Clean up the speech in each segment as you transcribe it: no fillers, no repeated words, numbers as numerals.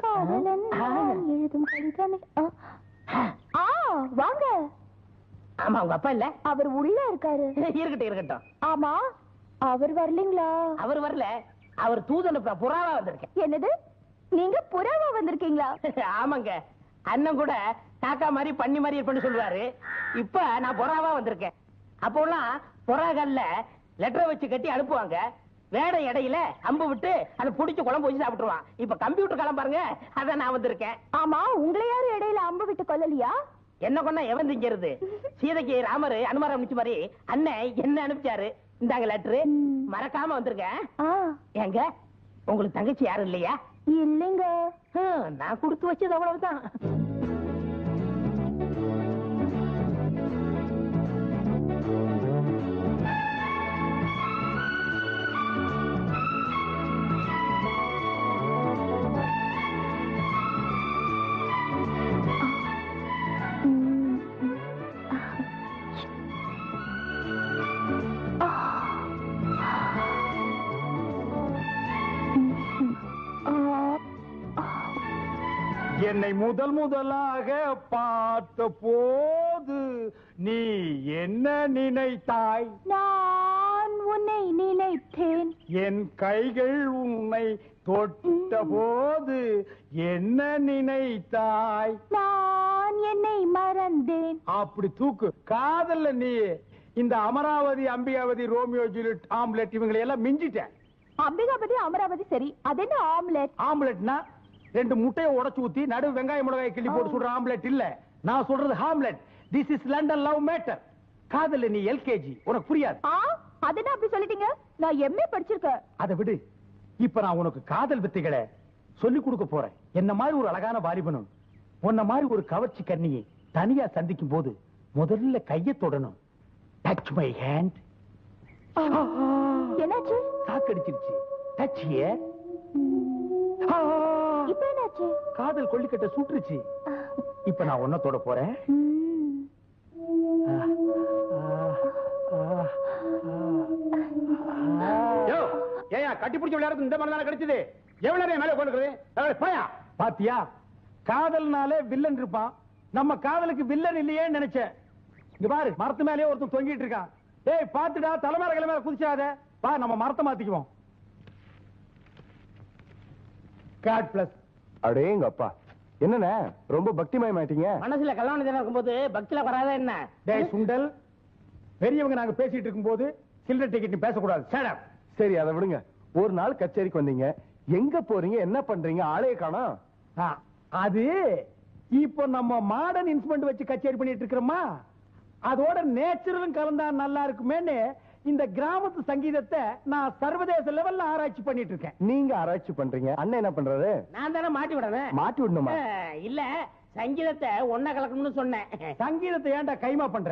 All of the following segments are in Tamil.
காதலன் எழுதும் கடிதமே. வாங்க. ஆமா, உங்க அப்பா இல்ல? அவர் உள்ள இருக்காரு. இருக்கட்டும் இருக்கட்டும். ஆமா, அவர் வரலீங்களா? அவர் வரல, அவர் தூதனுக்கு புறாவா வந்திருக்கேன். என்னது, நீங்க புறாவா வந்திருக்கீங்களா? ஆமாங்க, அண்ணன் கூட காக்கா மாதிரி பண்ணி மாதிரி இருப்பேன்னு சொல்லுவாரு. இப்ப நான் புறாவா வந்திருக்கேன். அப்போலாம் புறாக்கல்ல லெட்டரை வச்சு கட்டி அனுப்புவாங்க. வேட இடையில அம்பு விட்டு அதை புடிச்சு குழம்பு வச்சு சாப்பிட்டுருவான். இப்ப கம்ப்யூட்டர் காலம் பாருங்க, அதான் நான் வந்திருக்கேன். ஆமா, உங்களை யாரும் இடையில அம்பு விட்டு கொல்லலையா? என்ன கொண்டா எவன் திங்கிறது? சீதைக்கு ராமர் அனுமாரம் அனுப்பிச்ச மாதிரி அண்ணன் என்ன அனுப்பிச்சாரு. இந்தாங்க லெட்டரு, மறக்காம வந்திருக்கேன். ஏங்க, உங்களுக்கு தங்கச்சி யாரும் இல்லையா? இல்லைங்க. நான் கொடுத்து வச்சது அவ்வளவுதான். என்னை முதல் முதலாக பார்த்த போது நீ என்ன நினைத்தாய்? நான் உன்னை நினைத்தேன். என் கைகள் உன்னை தொட்ட போது என்ன நினைத்தாய்? நான் என்னை மறந்தேன். அப்படி தூக்கு. காதல்ல நீ இந்த Amaravathi, Ambikavathi, Romeo Juliet, omelette இவங்களை எல்லாம் மிஞ்சிட்டேன். அம்பிகாபதி அமராவதி சரி, அது என்ன ஆம்லெட்? ஆம்லெட்னா ரெண்டு முட்டையை உடைச்சு ஊத்தி நடு வெங்காய மிளகாய் கிள்ளி போட்டு சொல்ற ஆம்லெட் இல்ல. நான் சொல்றது Hamlet. This is London love matter. காதல் நீ எல்கேஜி, உனக்கு புரியாது. அதுனா அப்படி சொல்லிட்டீங்க, நான் எம்ஏ படிச்சிருக்கேன். அதை விடு. இப்ப நான் உனக்கு காதல் வித்தைகளை சொல்லி கொடுக்க போறேன். என்ன மாதிரி ஒரு அழகான வாலிபனும் உன்ன மாதிரி ஒரு கவர்ச்சி கண்ணியை தனியா சந்திக்கும் போது முதல்ல கையை தொடணும். Touch my hand. என்னாச்சு? சாக்கடிச்சிருச்சு. Touch here. இப்ப என்னாச்சு? காதல் கொல்லிக்கட்ட சுட்டுருச்சு. இப்ப நான் ஒன்ன தொட போறேன். ஏயா கட்டி பிடிச்ச விளையாடுறது இந்த மாதிரி கிடைச்சது? எவ்வளவு நேரம் மேல கொண்டு போயா? பாத்தியா, காதல்னாலே வில்லன் இருப்பான். நம்ம காதலுக்கு வில்லன் இல்லையேன்னு நினைச்சேன். இங்க பாரு, மரத்து மேலேயே ஒருத்தன் தொங்கிட்டு இருக்கான். ஏய் பாத்துடா, தலைமையில கிளம்பி குதிச்சாத. வா, நம்ம மரத்தை மாத்திக்குவோம். God plus. அடேங்க அப்பா, என்னண்ணே ரொம்ப பக்திமயமாயிட்டீங்க? மனசுல கல்யாணம் இருக்கும்போது பக்தியில வராத என்ன? டேய் சுண்டல், பெரியவங்க நாங்க பேசிட்டு இருக்கும்போது சில்லறை டிக்கெட் பேசக்கூடாது. சரி, அதை விடுங்க. ஒரு நாள் கச்சேரிக்கு வந்தீங்க, எங்க போறீங்க, என்ன பண்றீங்க, ஆளைய காணோம். அது இப்போ நம்ம மாடர்ன் இன்ஸ்ட்ருமெண்ட் வச்சு கச்சேரி பண்ணிட்டு இருக்கிறோமா, அதோட நேச்சுரலும் கலந்தா நல்லா இருக்குமேன்னு இந்த கிராமத்து சங்கீதத்தை நான் சர்வதேச லெவல்ல ஆராய்ச்சி பண்ணிட்டு இருக்கேன். நீங்க ஆராய்ச்சி பண்றீங்க, அண்ணன் என்ன பண்றாரு? நான் தானே மாட்டி விடுறேன். மாட்டி விடணுமா? இல்ல, சங்கீதத்தை ஒன்ன கலக்கணும்னு சொன்னேன். சங்கீதத்தை ஏன்டா கைமா பண்ற?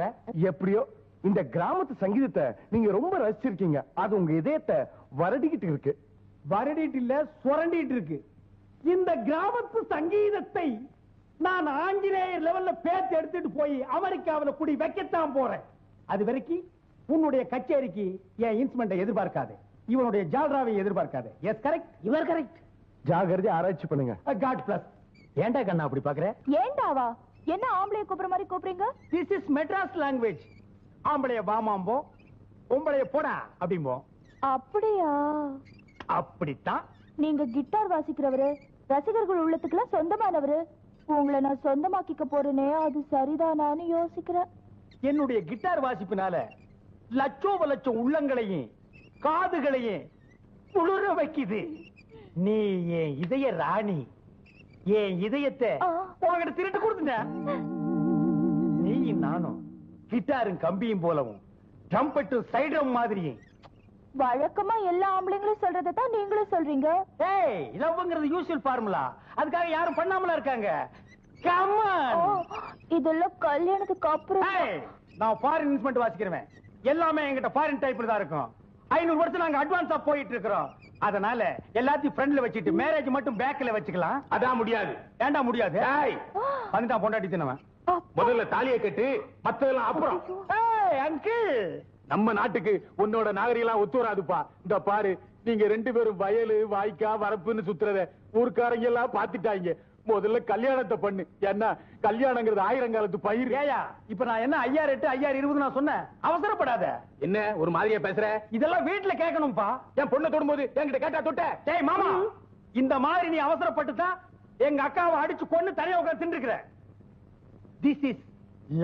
எப்படியோ இந்த கிராமத்து சங்கீதத்தை நீங்க ரொம்ப ரசிச்சிருக்கீங்க. அது உங்க இதயத்தை வருடிக்கிட்டு இருக்கு. வருடிட்டு இல்ல, சுரண்டிட்டு இருக்கு. இந்த கிராமத்து சங்கீதத்தை நான் ஆங்கிலேயர் லெவல்ல பேத்து எடுத்துட்டு போய் அமெரிக்காவில குடி வைக்கத்தான் போறேன். அது வரைக்கும் உன்னுடைய கச்சேரிக்கு என் இன்ஸ்ட்ருமெண்ட்டை எதிர்பார்க்காது, இவனுடைய ஜால்ராவை எதிர்பார்க்காது. Yes correct, your correct. ஜாகிரதை, ஆராய்ச்சி பண்ணுங்க. God bless. ஏண்டா கண்ணா அப்படி பாக்குற? ஏண்டாவா? என்ன ஆம்பளைய கூப்பிடுற மாதிரி கூப்பிடுறீங்க? This is Madras language. ஆம்பளைய வாமாம்போ, பொம்பளைய போடா அப்படிம்போ. அப்படியா? அப்படித்தான். நீங்க கிட்டார் வாசிக்கிறவரு, ரசிகர்கள் உள்ளத்துக்குலாம் சொந்தமானவரு. உங்களை நான் சொந்தமாக்கிக்க போறேனே, அது சரிதானான்னு யோசிக்கிறேன். என்னுடைய கிட்டார் வாசிப்பினால லட்சோப லட்சம் உள்ளங்களையும் காதுகளையும் குளிர வைக்குது. நீ என் இதய ராணி, என் இதயத்தை உங்ககிட்ட திருட்டு கொடுத்துட்ட. நீயும் நானும் கிட்டாரும் கம்பியும் போலவும் ட்ரம்பெட்டும் சைடும் மாதிரியும். வழக்கமா எல்லா ஆம்பளைங்களும் சொல்றதை தான் நீங்களும் சொல்றீங்க. ஏய், லவ்ங்கிறது யூசுவல் ஃபார்முலா. அதுக்காக யாரும் பண்ணாமல இருக்காங்க. Come on. இதெல்லாம் கல்யாணத்துக்கு அப்புறம். நான் ஃபாரின் இன்ஸ்ட்ருமெண்ட் வாசிக்கிறேன். எல்லாமே என்கிட்ட ஃபாரின் டைப்ல தான் இருக்கும். 500 வருஷம் நாங்க அட்வான்ஸா போயிட்டு இருக்கிறோம். அதனால எல்லாத்தையும் ஃப்ரண்ட்ல வச்சிட்டு மேரேஜ் மட்டும் பேக்ல வச்சுக்கலாம். அதான் முடியாது. ஏண்டா முடியாது? பண்ணிட்டா பொண்டாட்டி தினவன். முதல்ல தாலியை கட்டு, மத்ததெல்லாம் அப்புறம். அங்கிள், நம்ம நாட்டுக்கு உன்னோட நாகரிகம் ஒத்து வராதுப்பா. இந்த பாரு, நீங்க 2 பேரும் வயலு வாய்க்கா வரப்புன்னு சுத்துறத ஊர்க்காரங்க எல்லாம் பாத்துட்டாங்க. முதல்ல கல்யாணத்தை பண்ணு. என்ன கல்யாணங்கிறது 1000 காலத்து பயிர். ஏயா இப்ப நான் என்ன 5008 5020 நான் சொன்னேன்? அவசரப்படாத. என்ன ஒரு மாதிரியா பேசுற? இதெல்லாம் வீட்டுல கேட்கணும்பா. என் பொண்ணை தொடும்போது என்கிட்ட கேட்டா தொட்ட? டேய் மாமா, இந்த மாதிரி நீ அவசரப்பட்டுதான் எங்க அக்காவை அடிச்சு கொன்னு தனியா உட்கார்ந்து தின்னுக்கிற. This is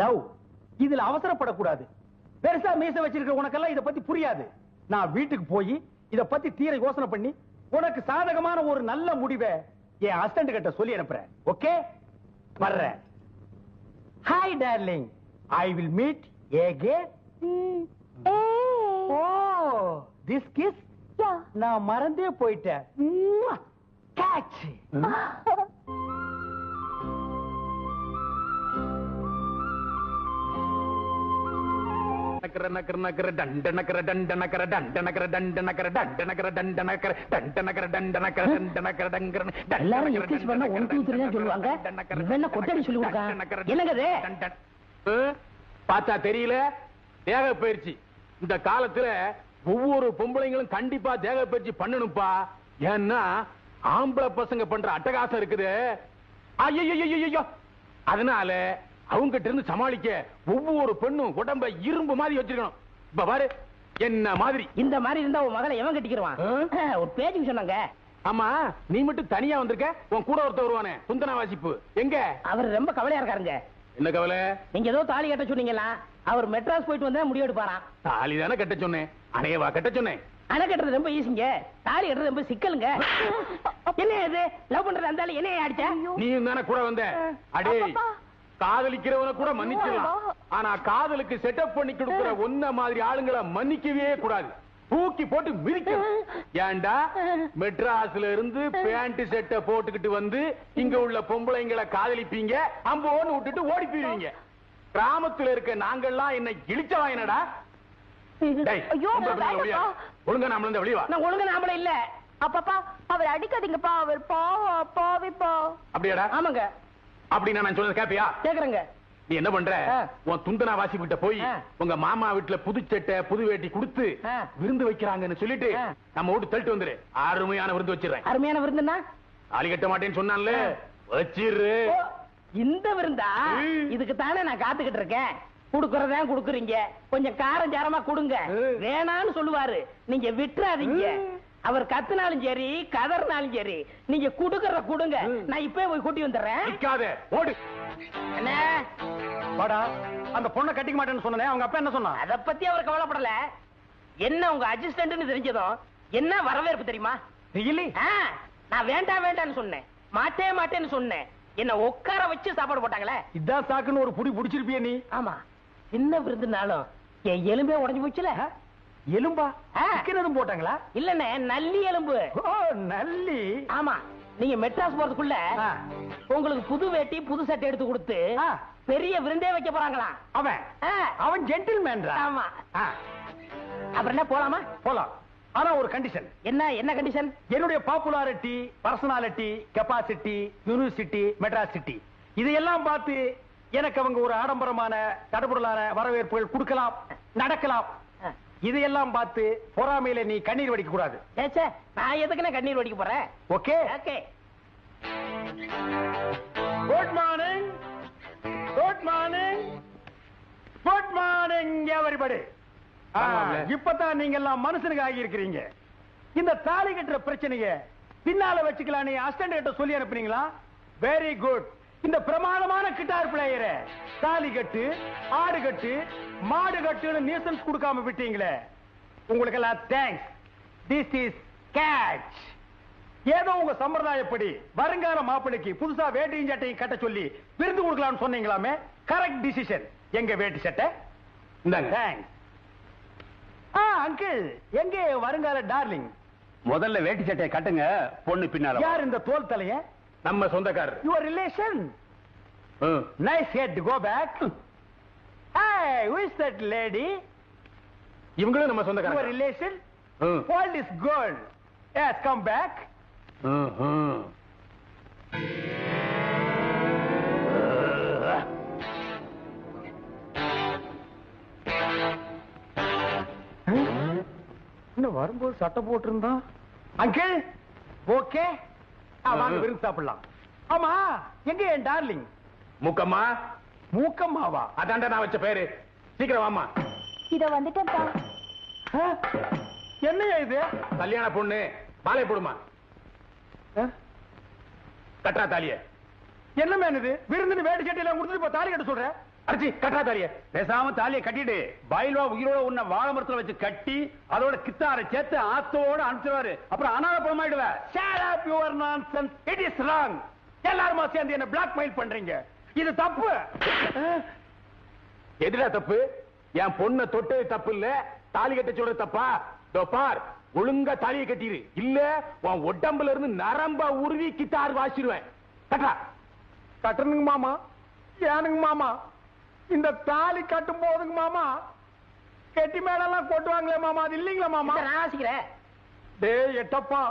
love. இதுல அவசரப்படக்கூடாது. பெருசா மீச வச்சிருக்கிற உனக்கெல்லாம் இத பத்தி புரியாது. நான் வீட்டுக்கு போய் இத பத்தி தீர யோசனை பண்ணி உனக்கு சாதகமான ஒரு நல்ல முடிவை என் அசிஸ்டன்ட் கிட்ட சொல்லி அனுப்புறேன். ஓகே, வர்றேன். Hi darling, I will meet again. Oh, this kiss நான் மறந்தே போயிட்டேன். கேட்ச். நக்கர நக்கர நக்கர டண்ட நக்கர டண்ட நக்கர டண்ட நக்கர டண்ட நக்கர டண்ட நக்கர டண்ட நக்கர டண்ட நக்கர டண்ட நக்கர டண்ட நக்கர டங்கர. எல்லாரும் எக்ஸஸ் பண்ணா 1 2 3 தான் சொல்லுவாங்க. இவன் கொட்டடி சொல்லி கொடுக்கான். என்னங்க இது? பார்த்தா தெரியல? தேக பயிற்சி. இந்த காலத்துல ஒவ்வொரு பொம்பளைங்களும் கண்டிப்பா தேக பயிற்சி பண்ணணும்பா. ஏன்னா ஆம்பளை பசங்க பண்ற அட்டகாசம் இருக்குது. ஐயோ, அதனால அவங்கிட்ட இருந்து சமாளிக்க ஒவ்வொரு பெண்ணும் உடம்ப இரும்பு மாதிரி வச்சிருக்கணும். இப்ப பாரு என்ன மாதிரி. இந்த மாதிரி இருந்தா உன் மகளை எவன் கட்டிக்கிடுவான்? ஒரு பேச்சுக்கு சொன்னாங்க. ஆமா, நீ மட்டும் தனியா வந்திருக்க. உன் கூட ஒருத்தர் வருவானே சுந்தன வாசிப்பு எங்க? அவர் ரொம்ப கவலையா இருக்காருங்க. என்ன கவலை? நீங்க ஏதோ தாலி கட்ட சொன்னீங்களா? அவர் மெட்ராஸ் போயிட்டு வந்தா முடிவு எடுப்பாராம். தாலி தானே கட்ட சொன்னேன், அணையவா கட்ட சொன்னேன். அணை கட்டுறது ரொம்ப ஈஸிங்க, தாலி கட்டுறது ரொம்ப சிக்கலுங்க. என்ன இது லவ் பண்றது அந்த என்ன அடிச்சா? நீ தானே கூட வந்த. அடே, காதலிக்கிறவன கூட மன்னிச்சிடலாம், ஆனா காதலுக்கு செட்டப் பண்ணி கொடுக்கிற ஒன்ன மாதிரி ஆளுங்களை மன்னிக்கவே கூடாது. தூக்கி போட்டு மிதிக்கணும். ஏண்டா மெட்ராஸ்ல இருந்து பேண்ட் செட்டை போட்டுக்கிட்டு வந்து இங்க உள்ள பொம்பளைங்களை காதலிப்பீங்க, அம்போன்னு விட்டுட்டு ஓடி போயிருவீங்க. கிராமத்துல இருக்க நாங்கெல்லாம் என்ன இழிச்சவா என்னடா? ஒழுங்கா நாம இந்த வெளிவா. நான் ஒழுங்கா நாமள இல்ல. அப்பப்பா அவர் அடிக்காதீங்கப்பா, அவர் பாவிப்பா. அப்படியாடா? ஆமாங்க. அப்படின்னா நான் சொல்றது கேப்பியா? கேக்குறேங்க. நீ என்ன பண்ற? உன் துந்தனா வாசி கிட்ட போய் உங்க மாமா வீட்டுல புது சட்டை புது வேட்டி கொடுத்து விருந்து வைக்கிறாங்கன்னு சொல்லிட்டு நம்ம வீட்டு தள்ளிட்டு வந்துரு. அருமையான விருந்து வச்சிடறேன். அருமையான விருந்துன்னா? தாலி கட்ட மாட்டேன்னு சொன்னான்ல, வச்சிரு. இந்த விருந்தா? இதுக்கு தானே நான் காத்துக்கிட்டு இருக்கேன். குடுக்கறதா குடுக்குறீங்க, கொஞ்சம் காரம் சாரமா கொடுங்க. வேணான்னு சொல்லுவாரு, நீங்க விட்டுறாதீங்க. அவர் கத்துனாலும் சரி கதறினாலும் சரி நீங்க குடுக்கற குடுங்க. நான் இப்பவே போய் கூட்டி வந்துடுறேன். நிக்காதே, ஓடு. என்ன வாடா, அந்த பொண்ணை கட்டிக்க மாட்டேன்னு சொன்னேன். அவங்க அப்பா என்ன சொன்னா? அத பத்தி அவர் கவலைப்படல. என்ன உங்க அசிஸ்டன்ட்னு தெரிஞ்சதும் என்ன வரவேற்பு தெரியுமா? ரியலி? நான் வேண்டாம் வேண்டாம்னு சொன்னேன், மாட்டேன்னு சொன்னேன். என்ன உட்கார வச்சு சாப்பாடு போட்டாங்களே. இதான் சாக்குன்னு ஒரு புடி புடிச்சிருப்பிய நீ. ஆமா, சின்ன விருந்துனாலும் என் எலும்பே உடைஞ்சு போச்சுல. எலும்பா? சிக்கனதும் போட்டாங்களா? இல்லண்ணே, நல்லி எலும்பு. நல்லி? ஆமா, நீங்க மெட்ராஸ் போறதுக்குள்ள உங்களுக்கு புது வேட்டி புது சட்டை எடுத்து கொடுத்து பெரிய விருந்தே வைக்க போறாங்களாம். அவன் ஜென்டில்மேன். ஆமா. அப்புறம் என்ன, போலாமா? போலாம். ஆனா ஒரு கண்டிஷன். என்ன கண்டிஷன்? என்னுடைய popularity, personality, capacity, university, Madras city இதையெல்லாம் பார்த்து எனக்கு அவங்க ஒரு ஆடம்பரமான தடபுடலான வரவேற்புகள் கொடுக்கலாம், நடக்கலாம். இதையெல்லாம் பார்த்து பொறாமையில நீ கண்ணீர் வடிக்க கூடாது. நான் எதுக்குன்னு கண்ணீர் வடிக்க போறேன்? Okay okay. Good morning, good morning, good morning everybody. இப்பதான் நீங்க எல்லாம் மனுஷனுக்கு ஆகி இருக்கிறீங்க. இந்த தாலி கட்டுற பிரச்சனைய பின்னால வச்சுக்கலாம் நீ அசிஸ்டன்ட் கிட்ட சொல்லி அனுப்புறீங்களா? Very good. இந்த பிரமாதமான கிட்டார் பிளேயரை தாலி கட்டு, ஆடு கட்டு, மாடு கட்டுன்னு நியூசன்ஸ் கொடுக்காம விட்டீங்களே, உங்களுக்கு எல்லாம் தேங்க்ஸ். This is catch. ஏதோ உங்க சம்பிரதாயப்படி வருங்கால மாப்பிளைக்கு புதுசா வேட்டியும் சட்டையும் கட்ட சொல்லி விருந்து கொடுக்கலாம்னு சொன்னீங்களாமே, கரெக்ட் டிசிஷன். எங்க வேட்டி சட்டை? தேங்க்ஸ். அங்கிள், எங்க வருங்கால டார்லிங்? முதல்ல வேட்டி சட்டையை கட்டுங்க, பொண்ணு பின்னால. யார் இந்த தோல் தலைய? நம்ம சொந்தக்காரர். Your relation. Nice head, go back. Hey, who is that lady? இவங்களும் நம்ம சொந்தக்காரர். Your relation? All this girl. Yes, come back. இன்னும் வரும்போது சட்டை போட்டிருந்தான். அங்கிள் ஓகே, வாங்க விருந்து சாப்பிடலாம். ஆமா, எங்க என் டார்லிங்? மூக்கம்மா. மூக்கம்மாவா? அதான்டா நான் வச்ச பேரு. சீக்கிரம் வாமா. இத வந்துட்டேன்ப்பா. என்னையா இது? கல்யாண பொண்ணு, மாலை போடுமா. கட்டா தாலிய. என்ன மேனுது? விருந்துன்னு வேட்டு சட்டி எல்லாம் கொடுத்துட்டு இப்ப தாலி கட்ட சொல்ற? அடிச்சி கட்டா தாலிய. பேசாம தாலியை கட்டிட்டு பயில்வா உயிரோட உன்னை வாழை மரத்துல வச்சு கட்டி அதோட கித்தாரை சேர்த்து ஆத்தோட அனுப்பிச்சிருவாரு. அப்புறம் அனாத பணமாயிடுவ. Shut up your nonsense. It is wrong. எல்லாருமா சேர்ந்து என்ன பிளாக்மெயில் பண்றீங்க. இது தப்பு. எதுடா தப்பு? என் பொண்ணை தொட்டது தப்பு இல்ல, தாலி கட்ட சொல்றது தப்பா? பார், ஒழுங்கா தாலியை கட்டிரு, இல்ல உன் உடம்புல இருந்து நரம்ப உருவி கித்தார் வாசிடுவேன். கட்டா. கட்டணுங்க மாமா. ஏனுங்க மாமா? இந்த தாலி கட்டும் போதுங்க மாமா கெட்டி மேடெல்லாம் கொட்டுவாங்களே மாமா, அது இல்லீங்களா மாமா? நான் வாசிக்கிறேன். டேய் எட்டப்பா,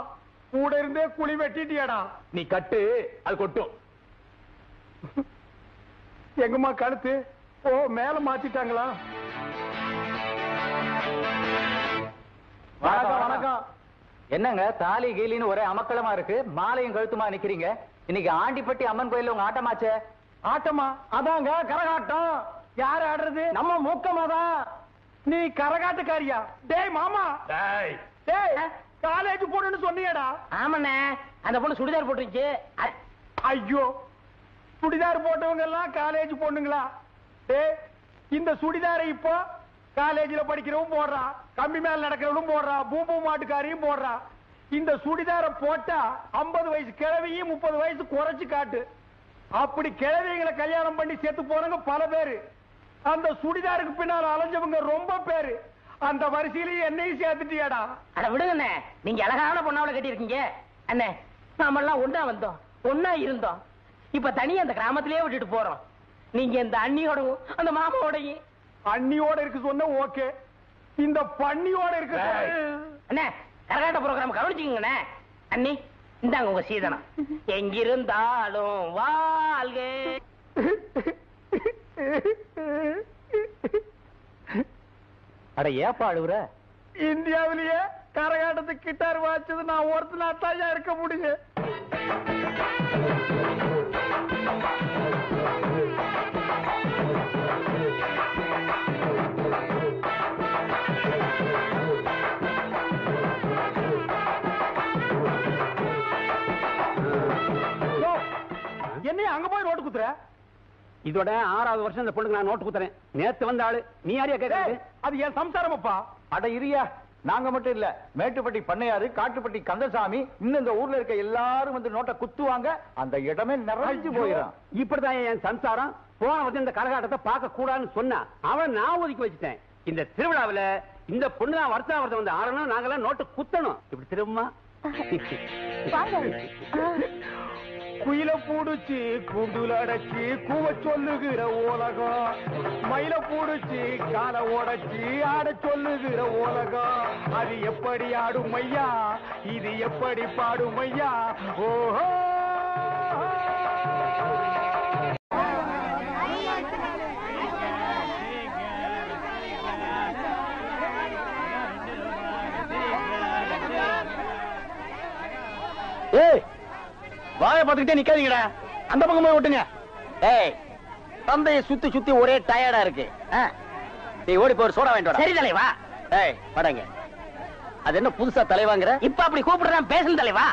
கூட இருந்தே குழி வெட்டிட்டியாடா. நீ கட்டு, அது கொட்டும். எங்கம்மா கழுத்து? ஓ, மேல மாத்திட்டாங்களா? வணக்கம் வணக்கம். என்னங்க தாலி கீலின்னு ஒரே அமக்களமா இருக்கு, மாலையும் கழுத்துமா நிக்கிறீங்க. இன்னைக்கு ஆண்டிப்பட்டி அம்மன் கோயில்ல உங்க ஆட்டமாச்சே. ஆட்டமா? அதாங்க கரகாட்டம். யாரு ஆடுறது? நம்ம மூக்கமாதான். நீ கரகாட்டுக்காரியா? டேய் மாமா, டேய் டேய் காலேஜ் போடுன்னு சொன்னியடா. ஆமாண்ணே, அந்த பொண்ணு சுடிதார் போட்டுருச்சு. ஐயோ, சுடிதார் போட்டவங்க எல்லாம் காலேஜ் பொண்ணுங்களா? டேய், இந்த சுடிதாரை இப்போ காலேஜ்ல படிக்கிறவன் போடுறா, கம்பி மேல நடக்கிறவனும் போடுறா, பூம்பூ மாட்டுக்காரியும் போடுறா. இந்த சுடிதாரை போட்டா 50 வயசு கிழவியும் 30 வயசு குறைச்சு காட்டு. அப்படி கிழவிகளை கல்யாணம் பண்ணி சேர்த்து போறவங்க பல பேரு. அந்த சுடிதாருக்கு பின்னால் அலைஞ்சவங்க ரொம்ப பேரு. அந்த வரிசையிலேயே என்னையும் சேர்த்துட்டியாடா. அட விடுங்கண்ணே, நீங்க அழகான பொண்ணாவளை கட்டி இருக்கீங்க. அண்ணே, நாமெல்லாம் ஒன்னா வந்தோம், ஒன்னா இருந்தோம். இப்ப தனியா அந்த கிராமத்திலேயே விட்டுட்டு போறோம். நீங்க இந்த அண்ணியோடவும் அந்த மாமாவோடையும். அண்ணியோட இருக்கு சொன்ன ஓகே, இந்த பண்ணியோட இருக்கு. அண்ணே, கரகாட்ட ப்ரோகிராம் கவனிச்சுக்கங்கண்ணே. அண்ணி, இந்தாங்க உங்க சீதனம். எங்கிருந்தாலும் வாழ்க. அட ஏப்பா அழுவுற? இந்தியாவிலேயே கரகாட்டத்துக்கு கிட்டார் வாச்சது நான் ஒருத்தனா தாயா இருக்க முடியும். என்னைய அங்க போய் நோட்டு குத்துற? இதோட 6வது வருஷம் இந்த பொண்ணுக்கு நான் நோட்டு குத்துறேன். நேத்து வந்த ஆளு நீ யாரையா கேட்கறது? அது என் சம்சாரமப்பா. அட இரியா, நாங்க மட்டும் இல்ல, மேட்டுப்பட்டி பண்ணையாரு, காட்டுப்பட்டி கந்தசாமி, இன்னும் இந்த ஊர்ல இருக்க எல்லாரும் வந்து நோட்டை குத்துவாங்க. அந்த இடமே நிறைஞ்சு போயிடும். இப்படிதான் என் சம்சாரம். போன வந்து இந்த கரகாட்டத்தை பார்க்க கூடாதுன்னு சொன்னா அவன் நான் ஒதுக்கி வச்சுட்டேன். இந்த திருவிழாவில இந்த பொண்ணு தான் வருஷம் வந்து ஆறணும், நாங்கெல்லாம் நோட்டு குத்தணும். இப்படி திரும்ப குயில பூடுச்சு கூண்டுல அடைச்சு கூவ சொல்லுகிற உலகம், மயில பூடுச்சு கால உடைச்சு ஆட சொல்லுகிற உலகம். அது எப்படி ஆடும் ஐயா, இது எப்படி பாடும் ஐயா? ஓஹோ, ஏய் வாய பார்த்துக்கிட்டே நிக்காதீங்கடா, அந்த பக்கம் போய் ஓட்டுங்க. ஏய், தந்தையை சுத்தி சுத்தி ஒரே டயர்டா இருக்கு. நீ ஓடி போய் சோடா வாங்கிட்டு வர. சரி தலைவா. ஏய் படங்க, அது என்ன புதுசா தலைவாங்கிற? இப்ப அப்படி கூப்பிடுறான், பேசும் தலைவா.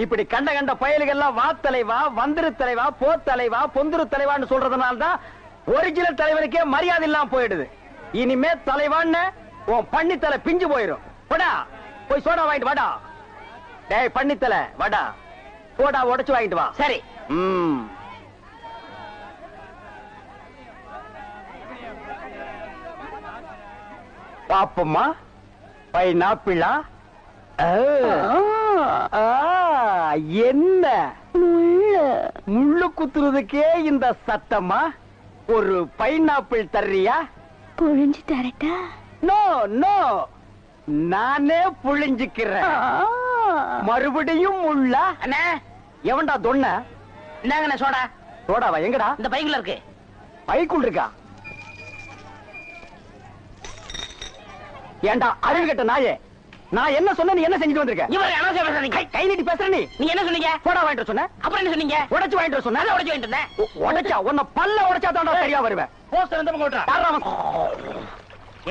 இப்படி கண்ட கண்ட பயல்கள்லாம் வா தலைவா, வந்திரு தலைவா, போ தலைவா, பொந்துரு தலைவான்னு சொல்றதுனால தான் ஒரிஜினல் தலைவருக்கே மரியாதை இல்லாம போயிடுது. இனிமே தலைவான்னு உன் பண்ணித்தலை பிஞ்சு போயிரும். போடா, போய் சோடா வாங்கிட்டு வாடா. டேய் பண்ணித்தலை வாடா, சோடா உடைச்சு வாங்கிட்டு வா. சரி. பாப்பம்மா, பைனாப்பிளா? என்ன முள்ளு குத்துறதுக்கே இந்த சத்தமா? ஒரு பைனாப்பிள் தர்றியா? புழிஞ்சு தரட்டா? நோ நோ, நானே புழிஞ்சுக்கிறேன். மறுபடியும் முள்ளா? அண்ணே, எவன்டா தொன்ன? இந்தாங்கண்ணே சோடா. சோடாவா? எங்கடா? இந்த பைக்குல இருக்கு. பைக்குள் இருக்கா? ஏண்டா அறிவு கெட்ட நாயே, நான் என்ன சொன்ன நீ என்ன செஞ்சுட்டு வந்திருக்க? இவர் அனாவசியம் பேசுறீங்க. கை நீட்டி பேசுற நீ. நீங்க என்ன சொன்னீங்க? போடா வாங்கிட்டு சொன்ன. அப்புறம் என்ன சொன்னீங்க? உடைச்சு வாங்கிட்டு சொன்ன. நல்லா உடைச்சு வாங்கிட்டு இருந்தேன். உடைச்சா உன்னை பல்ல உடைச்சா தான்டா சரியா வருவேன். போஸ்டர் இந்த பக்கம் ஓட்டுறா. யாரா அவன்?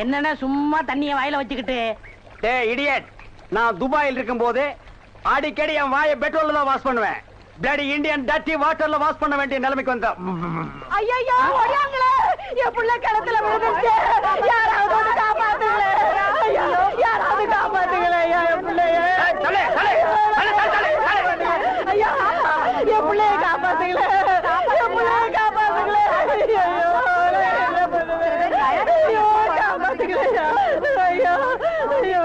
என்னன்னா சும்மா தண்ணிய வாயில வச்சுக்கிட்டு. டேய் இடியட், நான் துபாயில் இருக்கும்போது அடிக்கடி என் வாயை பெட்ரோல்ல தான் வாஷ் பண்ணுவேன். பிளடி இந்தியன் டர்ட்டி வாட்டர்ல வாஷ் பண்ண வேண்டிய நிலைமைக்கு வந்த. ஐயோ ஓடியாங்களே, என் புள்ள கிணத்துல விழுந்துச்சு. யாராவது வந்து காப்பாத்துங்களே. ஐயோ யாராவது காப்பாத்துங்களே என் பிள்ளைய. தலை தலை தலை தலை தலை. ஐயா என் பிள்ளைய காப்பாத்துங்களே. என் பிள்ளைய காப்பாத்துங்களே. ஐயோ என்ன பண்ணுவேன்? ஐயோ காப்பாத்துங்களே. ஐயோ ஐயோ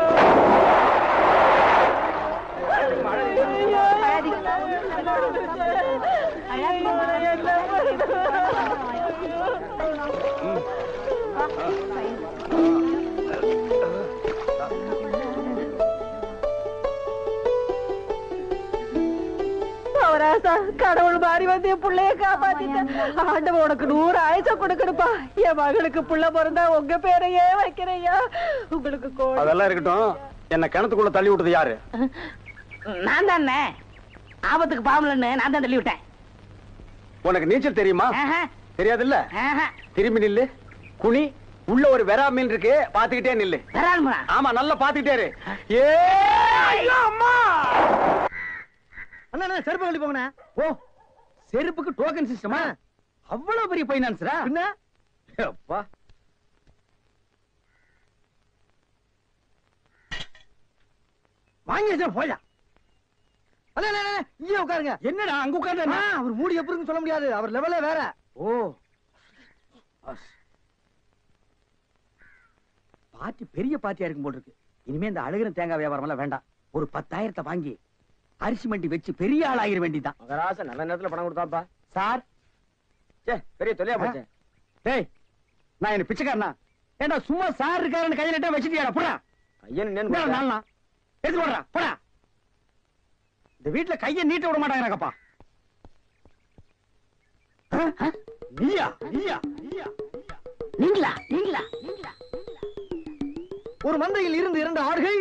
கடவுள் மாறி வந்து என் பிள்ளைய காப்பாத்திட்டேன். ஆண்டவன் உனக்கு 100 ஆயுசம் கொடுக்கணுப்பா. என் மகளுக்கு புள்ள பிறந்தா உங்க பேரையே வைக்கிறையா. உங்களுக்கு அதெல்லாம் இருக்கட்டும். என்ன கிணத்துக்குள்ள தள்ளி விட்டது யாரு? நான் தானே ஆபத்துக்கு பாவலன்னு நான் தான் தள்ளி விட்டேன். உனக்கு நீச்சல் தெரியுமா? தெரியாதுல்ல? ஆஹா. திரும்பி நில்லு. குனி. உள்ள ஒரு வெரா மீன் இருக்கு, பாத்துக்கிட்டே நில்லு. வரானுங்களா? ஆமா, நல்லா பாத்துக்கிட்டே இரு. ஏ ஐயோ அம்மா. அண்ணா செருப்பு கழட்டி போங்கண்ணா. ஓ, செருப்புக்கு டோக்கன் சிஸ்டமா? அவ்வளவு பெரிய பைனான்ஸ்ரா? என்ன அப்பா. வாங்கிடுச்சா போயா. இங்க உட்காருங்க. என்னடா அங்க உட்கார்ந்து? அவர் மூடி எப்படி சொல்ல முடியாது, அவர் லெவலே வேற. ஓ, பாட்டி பெரிய பாட்டியா இருக்கும் போல இருக்கு. இனிமே இந்த அழுகிற தேங்காய் வியாபாரம் எல்லாம் வேண்டாம். ஒரு 10,000 வாங்கி அரிசி மண்டி வச்சு பெரிய ஆள் ஆகிற வேண்டிதான். மகராச நல்ல நேரத்துல பணம் கொடுத்தாப்பா. சார் பெரிய தொல்லையா போச்சு. டேய், நான் என்ன பிச்சைக்காரனா? ஏண்டா சும்மா சார் இருக்காருன்னு கையில நட்டா வச்சுட்டியாடா? போடா ஐயன் நாளா எடுத்து போடுறா. போடா. இந்த வீட்டுல கையை நீட்ட விட மாட்டாங்கப்பா. நீயா நீயா நீயா நீங்களா நீங்களா நீங்களா? ஒரு மந்தையில் இருந்து 2 ஆடுகள்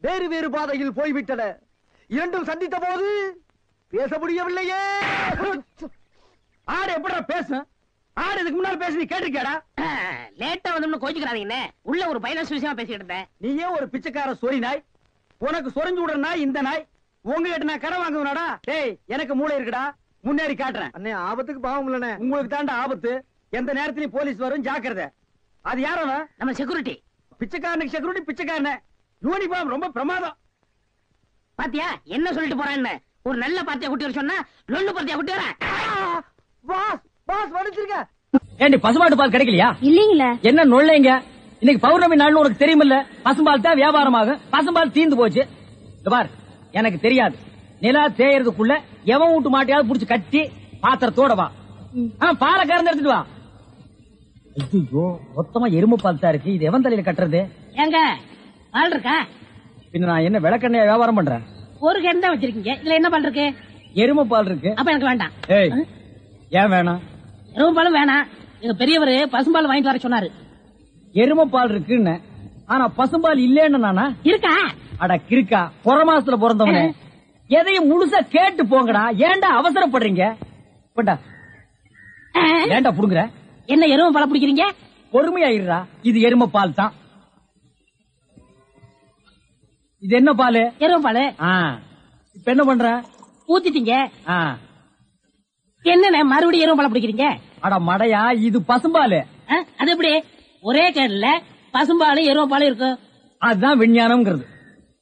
வேறு வேறு பாதையில் போய்விட்டன. இரண்டும் சந்தித்த போது பேச முடியவில்லையே. ஆடு எப்படா பேசும்? ஆடு இதுக்கு முன்னால் பேசி கேட்டிருக்கேடா? லேட்டா வந்து கோச்சுக்கிறாதீங்கன்னு உள்ள ஒரு பைனான்ஸ் விஷயமா பேசிக்கிட்டு இருந்தேன். நீயே ஒரு பிச்சைக்கார சொறி நாய். உனக்கு சொரிஞ்சு விடுற நாய் இந்த நாய். உங்ககிட்ட நான் கடன் வாங்குவனாடா? டேய், எனக்கு மூளை இருக்குடா, முன்னேறி காட்டுறேன். அண்ணே, ஆபத்துக்கு பாவம் இல்லனே. உங்களுக்கு தாண்டா ஆபத்து. எந்த நேரத்திலயும் போலீஸ் வரும், ஜாக்கிரதை. அது யாரோ? நம்ம செக்யூரிட்டி. பிச்சைக்காரனுக்கு செக்யூரிட்டி பிச்சைக்காரனே. யூனிஃபார்ம் ரொம்ப பிரமாதம். பாத்தியா என்ன சொல்லிட்டு போறான்னு? ஒரு நல்ல பார்ட்டியா குட்டி வர சொன்னா லொல்லு பார்ட்டியா குட்டி வர. பாஸ் பாஸ் வடிச்சிருக்க. ஏண்டி பசுமாட்டு பால் கிடைக்கலையா? இல்லீங்களே. என்ன நொல்லைங்க? இன்னைக்கு பௌர்ணமி நாள்னு உனக்கு தெரியுமில்ல? பசும்பால் தான் வியாபாரமாகும். பசும்பால் தீந்து போச்சு. பார், எனக்கு தெரியாது. நிலா தேயறதுக்குள்ள எவன் வீட்டு மாட்டையாவது புடிச்சு கட்டி பாத்திரத்தோட வா. பாலை கறந்து எடுத்துட்டு வா. ஐயோ, மொத்தமா எருமை பால் தான் இருக்கு. இது எவன் தலையில கட்டுறது? ஏங்க பால் இருக்கா? பின்ன நான் என்ன விளக்கெண்ணையா வியாபாரம் பண்றேன்? ஒரு கேன் தான் வச்சிருக்கீங்க. இதுல என்ன பால் இருக்கு? எருமை பால் இருக்கு. அப்ப எனக்கு வேண்டாம். ஏய், ஏன் வேணாம்? எருமை பாலும் வேணாம். எங்க பெரியவர் பசும்பால் வாங்கிட்டு வர சொன்னாரு. எருமை பால் இருக்குன்னு, ஆனா பசும்பால் இல்லேன்னு நானா? இருக்கா? அட கிறுக்கா, புற மாசத்துல பிறந்தவனே, எதையும் முழுசா கேட்டு போங்கடா. ஏன்டா அவசரப்படுறீங்க? போண்டா. ஏன்டா புடுங்குற? என்ன எருமை பால் பிடிக்கிறீங்க? பொறுமையா இருடா. இது எருமை பால் தான். இது என்ன பால்? எருமை பால். இப்ப என்ன பண்ற? ஊத்திட்டீங்க. என்ன மறுபடியும் எருமை பால் பிடிக்கிறீங்க? அட மடையா, இது பசும்பால். அது எப்படி ஒரே கேன்ல பசும்பாலும் எருமை பாலும் இருக்கு? அதுதான் விஞ்ஞானம்ங்கிறது.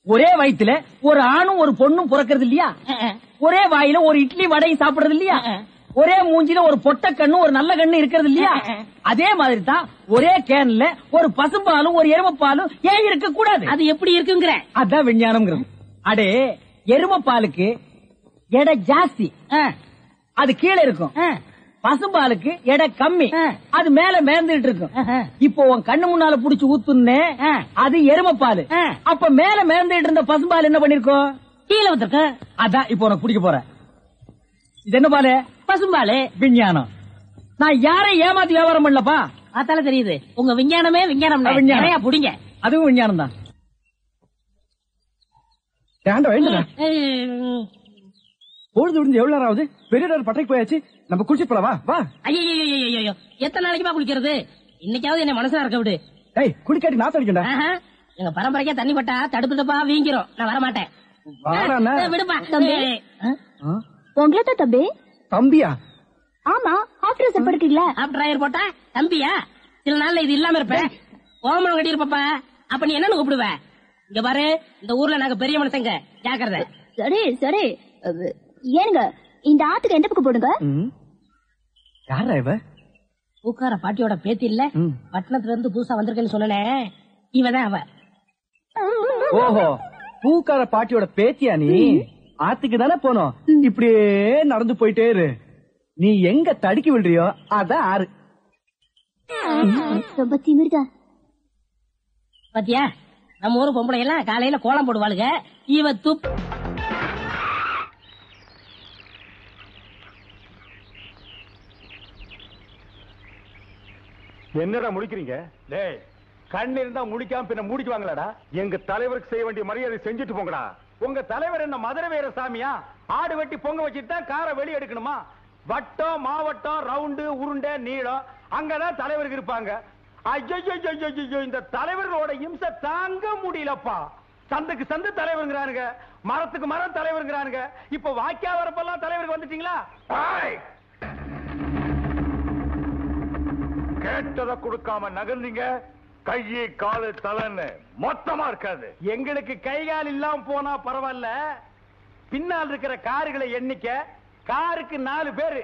ஒரே வயித்துல ஒரு ஆணும் ஒரு பொண்ணும் பிறக்கிறது இல்லையா? ஒரே வாயில ஒரு இட்லி வடையும் சாப்பிடுறது இல்லையா? ஒரே மூஞ்சில ஒரு பொட்ட கண்ணு ஒரு நல்ல கண்ணு இருக்கிறது இல்லையா? அதே மாதிரி தான் ஒரே கேன்ல ஒரு பசும்பாலும் ஒரு எருமைப்பாலும் ஏன் இருக்க கூடாது? அது எப்படி இருக்குங்கிற? அதான் விஞ்ஞானம்ங்கிறது. அடே, எருமைப்பாலுக்கு எடை ஜாஸ்தி, அது கீழே இருக்கும். பசும்பாலுக்கு எடை கம்மி, அது மேல மேந்துட்டு இருக்கும். இப்போ உன் கண்ணு முன்னால புடிச்சு ஊத்துனே, அது எருமைப்பால். அப்ப மேல மேந்துட்டு இருந்த பசும்பால் என்ன பண்ணிருக்கோம்? கீழே வந்துருக்கு. அதான் இப்போ உனக்கு குடிக்க போற. இது என்ன பாலு? பசும்பாலு. விஞ்ஞானம். நான் யாரையும் ஏமாத்தி வியாபாரம் பண்ணலப்பா. அதால தெரியுது உங்க விஞ்ஞானமே விஞ்ஞானம். நிறைய புடிங்க. அதுவும் விஞ்ஞானம் தான். ஏண்டா வேண்டா பொழுது விடுந்து எவ்வளவு நேரம் ஆகுது? பெரிய பட்டைக்கு போயாச்சு, நம்ம குளிச்சுட்டு போலாம். வா ஐயோ எத்தனை நாளைக்குமா குளிக்கிறது? இன்னைக்காவது என்ன மனசா இருக்க விடு. ஏய் குளிக்காட்டி நாத்து அடிக்கண்டா. எங்க பரம்பரைக்கே தண்ணி பட்டா தடுப்புப்பா வீங்கிரும். நான் வர மாட்டேன். விடுப்பா. உங்கள தம்பி. தம்பியா? ஆமா, ஆஃப்டர் ட்ரெஸ் போட்டுக்கீங்களா? ஆஃப்டர் ட்ரையர் போட்டா தம்பியா? சில நாள்ல இது இல்லாம இருப்பேன். ஓமனம் கட்டி இருப்பா. அப்ப நீ என்னன்னு கூப்பிடுவ? இங்க பாரு, இந்த ஊர்ல நாங்க பெரிய மனுஷங்க, ஜாக்கிரதை. சரி சரி. ஏனுங்க இந்த ஆத்துக்கு எந்த பக்கம் போடுங்க? யாரா இவ? பூக்கார பாட்டியோட பேத்தி இல்ல, பட்டணத்துல இருந்து புதுசா வந்திருக்கேன்னு சொன்னே, இவதான் அவ. ஓஹோ, பூக்கார பாட்டியோட பேத்தியா நீ? ஆத்துக்கு தானே போனோம். இப்படியே நடந்து போயிட்டே இரு. நீ எங்க தடுக்கி விடுறியோ அதான் ஆறு. ரொம்ப திமிருதா. பாத்தியா, நம்ம ஊரு பொம்பளை எல்லாம் காலையில கோலம் போடுவாளுங்க. இவ துப் என்னடா முடிக்கிறீங்க? டேய், கண் இருந்தா முடிக்காம பின்ன மூடிக்குவாங்களாடா? எங்க தலைவருக்கு செய்ய வேண்டிய மரியாதை செஞ்சுட்டு போங்கடா. உங்க தலைவர் என்ன மதுரை வீர சாமியா? ஆடு வெட்டி பொங்க வச்சுட்டு தான் காரை வெளியே எடுக்கணுமா? வட்டம், மாவட்டம், ரவுண்டு, உருண்டை, நீளம், அங்கதான் தலைவருக்கு இருப்பாங்க. ஐயோ, இந்த தலைவர்களோட இம்சை தாங்க முடியலப்பா. சந்துக்கு சந்து தலைவருங்கிறானுங்க, மரத்துக்கு மரம் தலைவருங்கிறானுங்க. இப்ப வாக்கியா வரப்பெல்லாம் தலைவருக்கு வந்துட்டீங்களா? கேட்டதை கொடுக்காம நகர்ந்தீங்க, கையை காலு தலைன்னு மொத்தமா இருக்காது. எங்களுக்கு கை கால் இல்லாம போனா பரவாயில்ல, பின்னால் இருக்கிற காருகளை எண்ணிக்க, காருக்கு 4 பேரு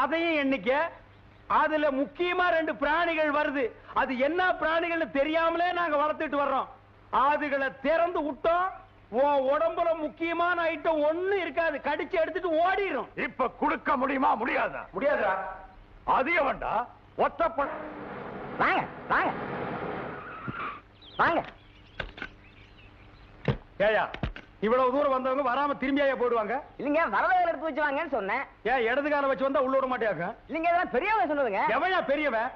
அதையும் எண்ணிக்க. அதுல முக்கியமா 2 பிராணிகள் வருது. அது என்ன பிராணிகள்னு தெரியாமலே நாங்க வளர்த்துட்டு வர்றோம். அதுகளை திறந்து விட்டோம், உடம்புல முக்கியமான ஐட்டம் ஒண்ணு இருக்காது, கடிச்சு எடுத்துட்டு ஓடிடும். இப்ப கொடுக்க முடியுமா? முடியாதா? முடியாதா? அதிக வேண்டா. ஒத்தப்ப வாங்க வாங்க வாங்க. ஏயா, இவ்வளவு தூரம் வந்தவங்க வராம திரும்பியா போடுவாங்க? இல்லங்க, வரவேல எடுத்து வச்சு வாங்கன்னு சொன்னேன். ஏன் இடது கால வச்சு வந்தா உள்ள விட மாட்டியாங்க? இல்லங்க, இதெல்லாம் பெரியவங்க சொன்னதுங்க. எவையா பெரியவன்?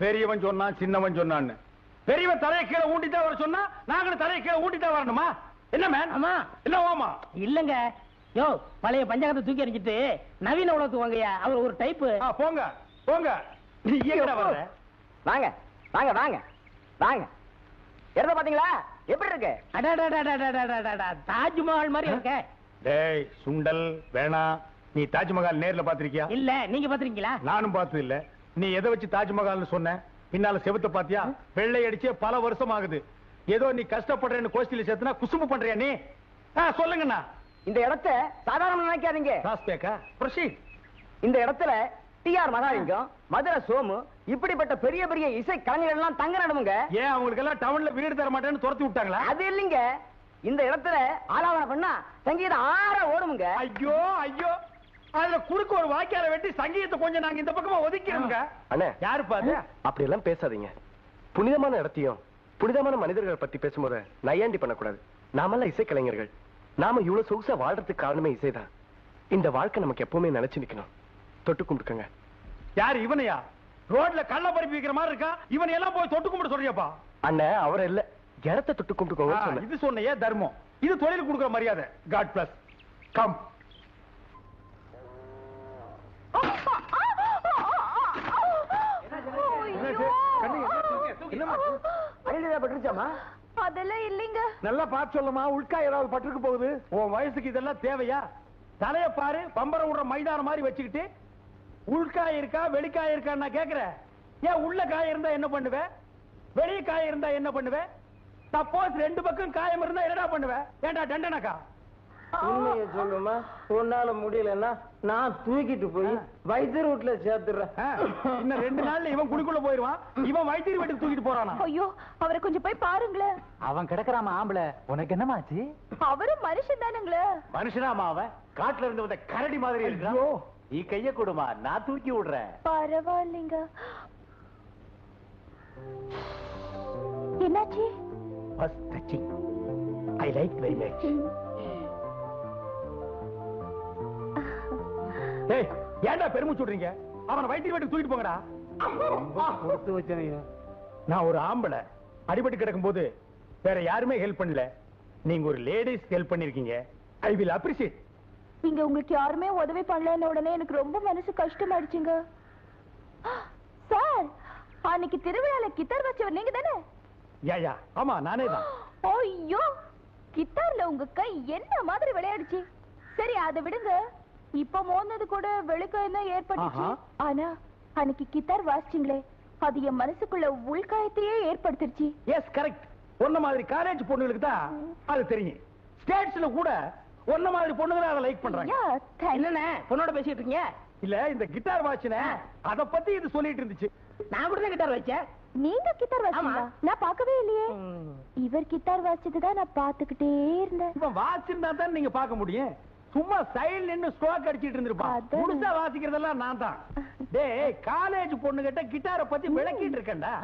பெரியவன் சொன்னான், சின்னவன் சொன்னான்னு. பெரியவன் தலையை கீழே ஊண்டிட்டா வர சொன்னா நாங்களும் தலையை கீழே ஊண்டிட்டா வரணுமா? என்ன மேன்? ஆமா இல்ல ஓமா இல்லங்க. யோ, பழைய பஞ்சாங்கத்தை தூக்கி எறிஞ்சிட்டு நவீன உலகத்துக்கு வாங்கயா. அவர் ஒரு டைப். போங்க போங்க. நீ எங்கடா வர? வாங்க வாங்க வாங்க வாங்க. எடுத்த பாத்தீங்களா எப்படி இருக்கு? தாஜ்மஹால் மாதிரி இருக்கு. டேய் சுண்டல் வேணா. நீ தாஜ்மஹால் நேர்ல பாத்திருக்கியா? இல்ல, நீங்க பாத்திருக்கீங்களா? நானும் பார்த்தது இல்ல. நீ எதை வச்சு தாஜ்மஹால்னு சொன்ன? பின்னால செவத்த பாத்தியா? வெள்ளை அடிச்சே பல வருஷம் ஆகுது. ஏதோ நீ கஷ்டப்படுறேன்னு கோஷ்டியில சேர்த்துனா குசும்பு பண்றியா நீ? சொல்லுங்கண்ணா. இந்த இடத்தை சாதாரண நினைக்காதீங்க. ப்ரொசீட். இந்த இடத்துல டிஆர் மகாலிங்கம், மதுரை சோமு, இப்படிப்பட்ட பெரிய பெரிய இசை கலைஞர்கள் எல்லாம் தங்க நடமுங்க. ஏன் அவங்களுக்கு எல்லாம் டவுன்ல வீடு தர மாட்டேன்னு துரத்தி விட்டாங்களா? அது இல்லைங்க, இந்த இடத்துல ஆலாவணம் பண்ணா சங்கீதம் ஆற ஓடுமுங்க. ஐயோ ஐயோ, அதுல குறுக்கு ஒரு வாக்கியால வெட்டி சங்கீதத்தை கொஞ்சம் நாங்க இந்த பக்கமா ஒதுக்கிறோங்க. அண்ணே, யாருப்பா அது? அப்படி எல்லாம் பேசாதீங்க. புனிதமான இடத்தையும் புனிதமான மனிதர்களை பத்தி பேசும்போது நையாண்டி பண்ணக்கூடாது. நாமெல்லாம் இசைக்கலைஞர்கள். நாம இவ்வளவு சொகுசா வாழ்றதுக்கு காரணமே இசைதான். இந்த வாழ்க்கை நமக்கு எப்பவுமே நினைச்சு நிக்கணும். தொட்டு கும்பிட்டுக்கங்க. யாரு இவனையா? ரோட்ல கள்ள பறிப்பு வைக்கிற மாதிரி இருக்கா? இவனை எல்லாம் போய் தொட்டு கும்பிட்டு சொல்றியாப்பா? அண்ணே, அவரை இல்ல, இடத்தை தொட்டு கும்பிட்டுக்கோங்க. இது சொன்னையே தர்மம். இது தொழிலுக்கு கொடுக்கிற மரியாதை. God bless. கம். அதெல்லாம் இல்லைங்க. நல்லா பார்த்து சொல்லுமா, உள்கா ஏதாவது பட்டிருக்கு போகுது. உன் வயசுக்கு இதெல்லாம் தேவையா? தலைய பாரு, பம்பரம் விடுற மைதானம் மாதிரி வச்சுக்கிட்டு உள்காய் இருக்கா வெளிக்காய் இருக்கா நான் கேக்குறேன். ஏன் உள்ள காய் இருந்தா என்ன பண்ணுவ? வெளிய காய் இருந்தா என்ன பண்ணுவ? சப்போஸ் 2 பக்கம் காயம் இருந்தா என்னடா பண்ணுவ? ஏண்டா டண்டனக்கா? உண்மையை சொல்லுமா, உன்னால முடியலன்னா நான் தூக்கிட்டு போய் வைத்தியர் வீட்டுல சேர்த்துறேன். இன்னும் 2 நாள்ல இவன் குழிக்குள்ள போயிருவான். இவன் வைத்தியர் வீட்டுக்கு தூக்கிட்டு போறானா? ஐயோ, அவரை கொஞ்சம் போய் பாருங்களேன். அவன் கிடக்குறாமா ஆம்பளை. உனக்கு என்னமாச்சு? அவரும் மனுஷன் தானுங்களே. மனுஷனாமா அவன்? காட்டுல இருந்து வந்த கரடி மாதிரி இருக்கிறான். நீ கைய கொடுமா, நான் தூக்கி விடுறேன். பரவாயில்லைங்க. என்னாச்சு? First touching. I like very much. ஏய், ஏன்டா பெருமூச்சு விடுறீங்க? அவனை வைத்தியர் வீட்டுக்கு தூக்கிட்டு போங்கடா. கொடுத்து வச்சனையா? நான் ஒரு ஆம்பளை. அடிபட்டு கிடக்கும் போது வேற யாருமே ஹெல்ப் பண்ணல. நீங்க ஒரு லேடிஸ் ஹெல்ப் பண்ணிருக்கீங்க. I will appreciate. நீங்க உங்களுக்கு யாருமே உதவி பண்ணலன்னு உடனே எனக்கு ரொம்ப மனசு கஷ்டமாயிடுச்சுங்க. சார், அன்னைக்கு திருவிழால கிட்டார் வச்சவர் நீங்க தானே? யா ஆமா, நானே தான். ஐயோ, கிட்டார்ல உங்க கை என்ன மாதிரி விளையாடுச்சு. சரி, அதை விடுங்க. இப்ப மோந்தது கூட வெளிக்காயம் தான் ஏற்பட்டுச்சு. ஆனா அன்னைக்கு கிட்டார் வாசிச்சிங்களே, அது என் மனசுக்குள்ள உள்காயத்தையே ஏற்படுத்திருச்சு. S, correct. ஒன்ன மாதிரி காலேஜ் பொண்ணுங்களுக்கு தான் அது தெரியும். ஸ்டேட்ஸ்ல கூட ஒன்ன மாதிரி பொண்ணுங்க அதை லைக் பண்றாங்க. என்னண்ணே பொண்ணோட பேசிட்டு இருக்கீங்க? இல்ல, இந்த கிட்டார் வாட்சின அத பத்தி இது சொல்லிட்டு இருந்துச்சு. நான் கூட கிட்டார் வச்சேன். நீங்க கிட்டார் வாசிச்சீங்களா? நான் பார்க்கவே இல்லையே. இவர் கிட்டார் வாசிச்சதுதான் நான் பாத்துக்கிட்டே இருந்தேன். இப்ப வாசிச்சிருந்தா தான் நீங்க பார்க்க முடியும். சும்மா சைடுல நின்னு ஸ்ட்ரோக் அடிச்சிட்டு இருந்திருப்பான். முழுசா வாசிக்கிறதெல்லாம் நான் தான். டேய், காலேஜ் பொண்ணு கிட்ட கிட்டாரை பத்தி விளக்கிட்டு இருக்கேன்டா.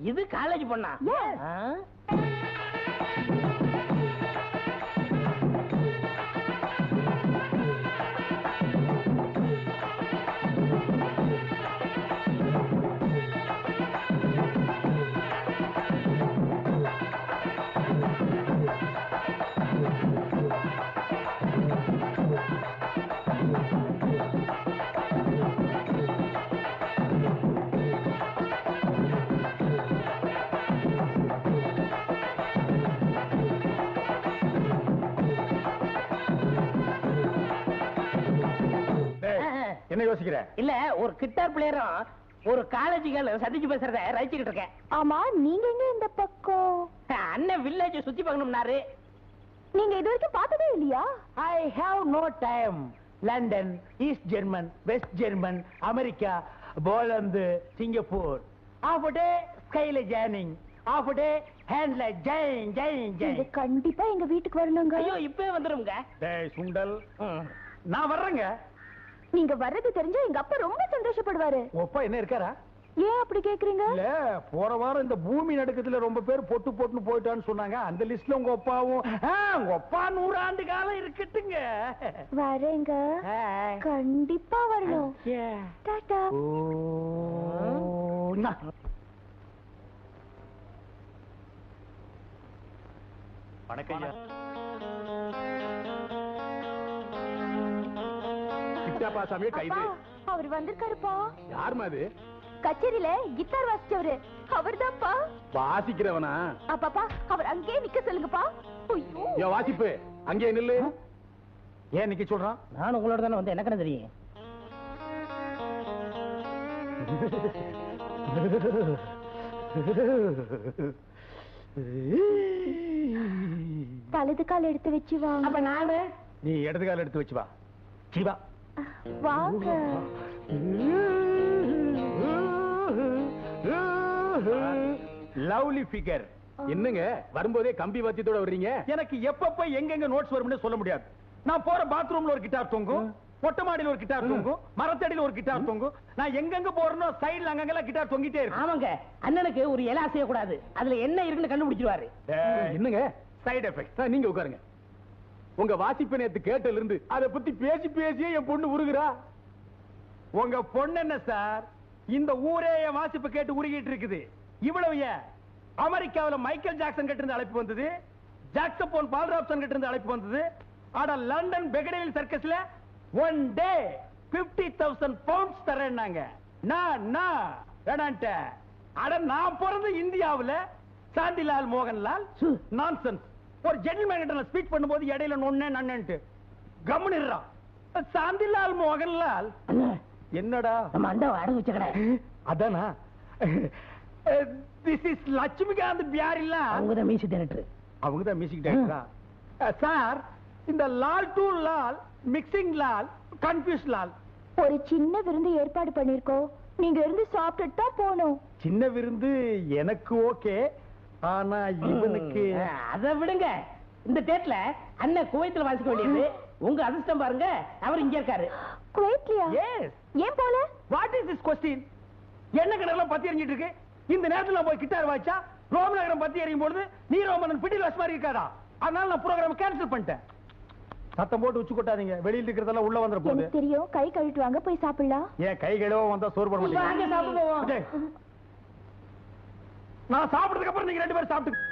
இது காலேஜ் பொண்ணா? என்ன யோசிக்கிற? இல்ல, ஒரு கிட்டார் பிளேயரும் ஒரு காலேஜ் கேர்ள் சந்திச்சு பேசுறத ரசிச்சுக்கிட்டு இருக்கேன். ஆமா, நீங்க எங்க இந்த பக்கம்? அண்ணன் வில்லேஜ் சுத்தி பார்க்கணும்னாரு. நீங்க இது வரைக்கும் பார்த்ததே இல்லையா? I have no time. London, east German, west German, America, Poland, Singapore. half a day ஸ்கைல ஜேர்னிங், half a day ஹேண்ட்ல ஜெயின் ஜெயின் நீங்க ஜெயின். கண்டிப்பா எங்க வீட்டுக்கு வரணுங்க. ஐயோ, இப்பவே வந்துருங்க. டேய் சுண்டல், நான் வர்றேங்க. நீங்க வர்றது தெரிஞ்சா எங்க அப்பா ரொம்ப சந்தோஷப்படுவாரு. அப்பா என்ன இருக்காரா? ஏன் அப்படி கேக்குறீங்க? இல்ல, போற வாரம் இந்த பூமி நடுக்கத்துல ரொம்ப பேர் பொட்டு போட்டுன்னு போயிட்டான்னு சொன்னாங்க. அந்த லிஸ்ட்ல உங்க அப்பாவும் உங்க அப்பா 100 ஆண்டு காலம் இருக்கட்டுங்க. வரேங்க, கண்டிப்பா வரணும். டாடா. வணக்கம். கிட்டாப்பா சாமியே கைது. அவர் வந்திருக்காருப்பா. யாருமா அது? கச்சேரியில கிட்டார் வாசிச்சவரு அவர்தான்ப்பா. வாசிக்கிறவனா? அப்பாப்பா, அவர் அங்கேயே நிக்க சொல்லுங்கப்பா. ஐயோ, வாசிப்பு அங்கே நில்லு. ஏன் நிக்க சொல்றான்? நான் உங்களோட தானே வந்து எனக்கு தெரியும். வலது கால் எடுத்து வச்சு வாங்க. அப்ப நானு? நீ இடது கால் எடுத்து வச்சு வா. சிவா வாங்க. Lovely figure. என்னங்க வரும்போதே கம்பி வாத்தியத்தோட வர்றீங்க? எனக்கு எப்பப்ப எங்கெங்க நோட்ஸ் வரும்னு சொல்ல முடியாது. நான் போற பாத்ரூம்ல ஒரு கிட்டார் தொங்கும், மொட்டை மாடியில ஒரு கிட்டார் தொங்கும், மரத்தடியில ஒரு கிட்டார் தொங்கும். நான் எங்கெங்க போறேனோ சைடுல அங்கங்கெல்லாம் கிட்டார் தொங்கிட்டே இருக்கு. ஆமாங்க, அண்ணனுக்கு ஒரு இலை செய்ய கூடாது. அதுல என்ன இருக்குன்னு கண்டுபிடிச்சிருவாரு. என்னங்க சைடு எஃபெக்ட்? நீங்க உட்காருங்க. உங்க வாசிப்பு நேத்து கேட்டல இருந்து அத பத்தி பேசி பேசியே என் பொண்ணு உருகுறா. உங்க பொண்ணு என்ன சார், இந்த ஊரே என் வாசிப்பு கேட்டு உருகிட்டு இருக்குது. இவ்வளவு ஏன், அமெரிக்காவுல மைக்கேல் ஜாக்சன் கிட்ட இருந்து அழைப்பு வந்தது, ஜாக்சபோன் பால்ராப்சன் கிட்ட இருந்து அழைப்பு வந்தது. ஆனா லண்டன் பெகடேல் சர்க்கஸ்ல ஒன் டே 50,000 பவுண்ட்ஸ் தரேன்னாங்க. வேணான்ட்ட. அட நான் பிறந்த இந்தியாவுல சாந்திலால் மோகன்லால் நான்சென்ஸ். ஒரு ஜென்டில்மேன் கிட்ட நான் ஸ்பீச் பண்ணும்போது இடையில நொண்ணே நன்னன்ட்டு கம்முனிடுறான். சாந்திலால் மோகன்லால் என்னடா நம்ம அண்டாவை அடகு வச்ச கடை அதானா? This is Laxmikant Pyarelal. அவங்கதான் மியூசிக் டைரக்டர். அவங்கதான் மியூசிக் டைரக்டரா? சார், இந்த Lal to Lal, mixing Lal, confuse Lal. ஒரு சின்ன விருந்து ஏற்பாடு பண்ணிருக்கோம். நீங்க இருந்து சாப்பிட்டுட்டு தான் போகணும். சின்ன விருந்து எனக்கு ஓகே, ஆனா இவனுக்கு அதை விடுங்க. இந்த டேட்ல அண்ணன் குவைத்துல வாசிக்க வேண்டியது. உங்க அதிர்ஷ்டம் பாருங்க, அவர் இங்க இருக்காரு. குவைத்லயா? எஸ். ஏன் போல? What is this question? என்ன கடலாம் பத்தி எறிஞ்சிட்டு இருக்கு? இந்த நேரத்துல போய் கிட்டார் வாய்ச்சா ரோம் நகரம் பத்தி எறியும் பொழுது நீரோமன் பிடில் வாஸ் மாதிரி இருக்காதா? அதனால நான் ப்ரோகிராம் கேன்சல் பண்ணிட்டேன். சத்தம் போட்டு உச்சு கொட்டாதீங்க, வெளியில இருக்கிறதெல்லாம் உள்ள வந்துற போகுது. எனக்கு தெரியும், கை கழுவிட்டு வாங்க, போய் சாப்பிடலாம். ஏன் கை கழுவ வந்தா சோறு போட மாட்டீங்க? வாங்க சாப்பிடுவோம். நான் சாப்பிட்டதுக்கு அப்புறம் நீங்க ரெண்டு பேரும் சாப்பிட்டு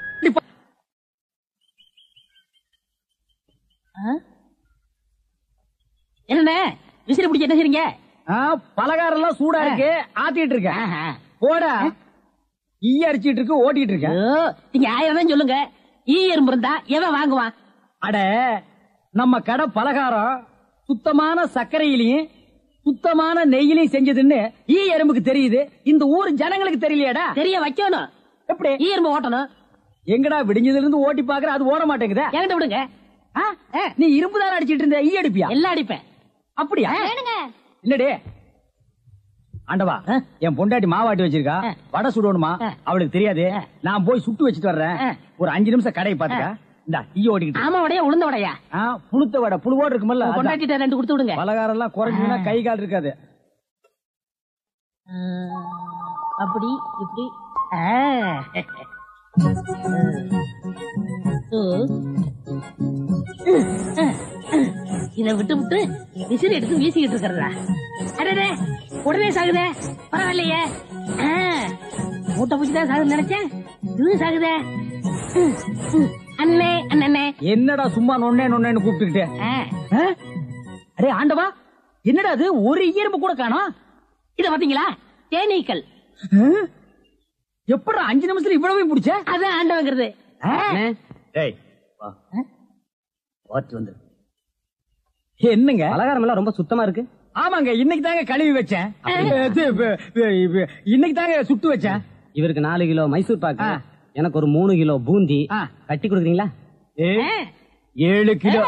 என்ன விசிறி பிடிச்சி என்ன செய்றீங்க? பலகாரம் எல்லாம் சூடா இருக்கு, ஆத்திட்டு இருக்கேன். போடா, ஈ அடிச்சிட்டு இருக்கு, ஓட்டிட்டு இருக்கேன். நீங்க 1000 தான் சொல்லுங்க. ஈ எறும்பு இருந்தா எவன் வாங்குவான்? அட, நம்ம கடை பலகாரம் சுத்தமான சர்க்கரையிலையும் சுத்தமான நெய்யிலையும் செஞ்சதுன்னு ஈ எறும்புக்கு தெரியுது. இந்த ஊர் ஜனங்களுக்கு தெரியலையாடா? தெரிய வைக்கணும். எப்படி? ஈ எறும்பு ஓட்டணும். எங்கடா விடிஞ்சதுல இருந்து ஓட்டி பாக்குற, அது ஓட மாட்டேங்குதா? என்கிட்ட விடுங்க. நீ இரும்பு தானே அடிச்சிட்டு இருந்த, ஈ அடிப்பியா? எல்லாம் அடிப்பேன். அப்படியா? இல்லடே ஆண்டவா, என் பொண்டாட்டி மாவாட்டி வச்சிருக்கா, வடை சுடணுமா, அவளுக்கு தெரியாது. நான் போய் சுட்டு வச்சுட்டு வர்றேன். ஒரு 5 நிமிஷம் கடையை பாத்துக்கா. இந்த ஈ ஓடிக்கிட்டு. ஆமா, வடையா உளுந்த வடையா? புழுத்த வடை, புழுவோடு இருக்குமல்ல. பொண்டாட்டிட்ட 2 கொடுத்து விடுங்க. பலகாரம் எல்லாம் குறைஞ்சுன்னா கை கால் இருக்காது. அப்படி இப்படி. இத விட்டு விட்டு விசிறி எடுத்து வீசிக்கிட்டு இருக்கிறதா? அடடே, உடனே சாகுதே. பரவாயில்லையே, மூட்டை பூச்சிதான் சாகுது நினைச்சேன். இது சாகுதே. அண்ணே அண்ணே, என்னடா சும்மா நொண்ணே நொண்ணேன்னு கூப்பிட்டுக்கிட்டு? அரே ஆண்டவா, என்னடா அது, ஒரு ஈரம்பு கூட காணோம். இத பாத்தீங்களா? தேனீக்கள். எப்படா 5 நிமிஷத்துல இவ்வளவு பிடிச்ச? அதான் ஆண்டவங்கிறது. என்னங்க பலகாரம் எல்லாம் ரொம்ப சுத்தமா இருக்கு. ஆமாங்க, இன்னைக்கு தாங்க கழுவி வச்சேன். இன்னைக்கு தாங்க சுட்டு வச்சேன். இவருக்கு 4 கிலோ மைசூர் பாக்கு, எனக்கு ஒரு 3 கிலோ பூந்தி கட்டி கொடுக்குறீங்களா? 7 கிலோ.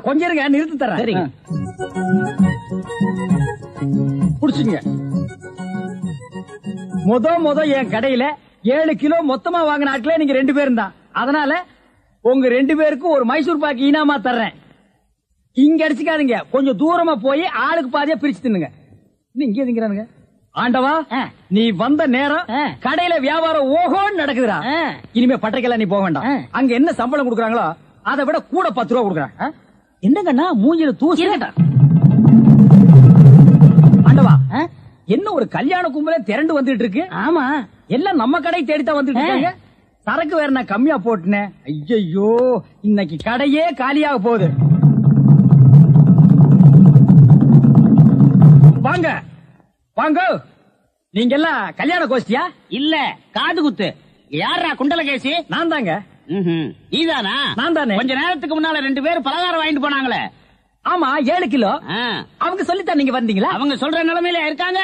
கொஞ்சம் இருங்க, நிறுத்தி தரேன். சரிங்க. புடிச்சுங்க. முத என் கடையில 7 கிலோ மொத்தமா வாங்கின ஆட்களே நீங்க 2 பேரும் தான். அதனால உங்க 2 பேருக்கும் ஒரு மைசூர் பாக்கு இனாமா தர்றேன். இங்க அடிச்சுக்காதீங்க, கொஞ்சம் தூரமா போய் ஆளுக்கு பாதியா பிரிச்சு தின்னுங்க. இங்கே திங்கிறானுங்க. ஆண்டவா, நீ வந்த நேரம் கடையில வியாபாரம் ஓஹோன்னு நடக்குதுடா. இனிமே பட்டறைக்கெல்லாம் நீ போக வேண்டாம். அங்க என்ன சம்பளம் கொடுக்குறாங்களோ அதை விட கூட 10 ரூபா கொடுக்குறாங்க. என்னங்கண்ணா மூஞ்சில தூசி? ஆண்டவா, என்ன ஒரு கல்யாண கும்பலே திரண்டு வந்துட்டு இருக்கு? ஆமா, எல்லாம் நம்ம கடை தேடித்தான் வந்துட்டு இருக்காங்க. சரக்கு வேற நான் கம்மியா போட்டுனேன். ஐயோ, இன்னைக்கு கடையே காலியாக போகுது. வாங்க வாங்க, நீங்க எல்லாம் கல்யாண கோஷ்டியா? இல்ல, காது குத்து. யாரா குண்டலகேசி? நான் தாங்க. நீதானா? நான் தானே. கொஞ்ச நேரத்துக்கு முன்னால 2 பேரும் பலகாரம் வாங்கிட்டு போனாங்களே. ஆமா, 7 கிலோ. அவங்க சொல்லித்தான் நீங்க வந்தீங்களா? அவங்க சொல்ற நிலைமையில இருக்காங்க.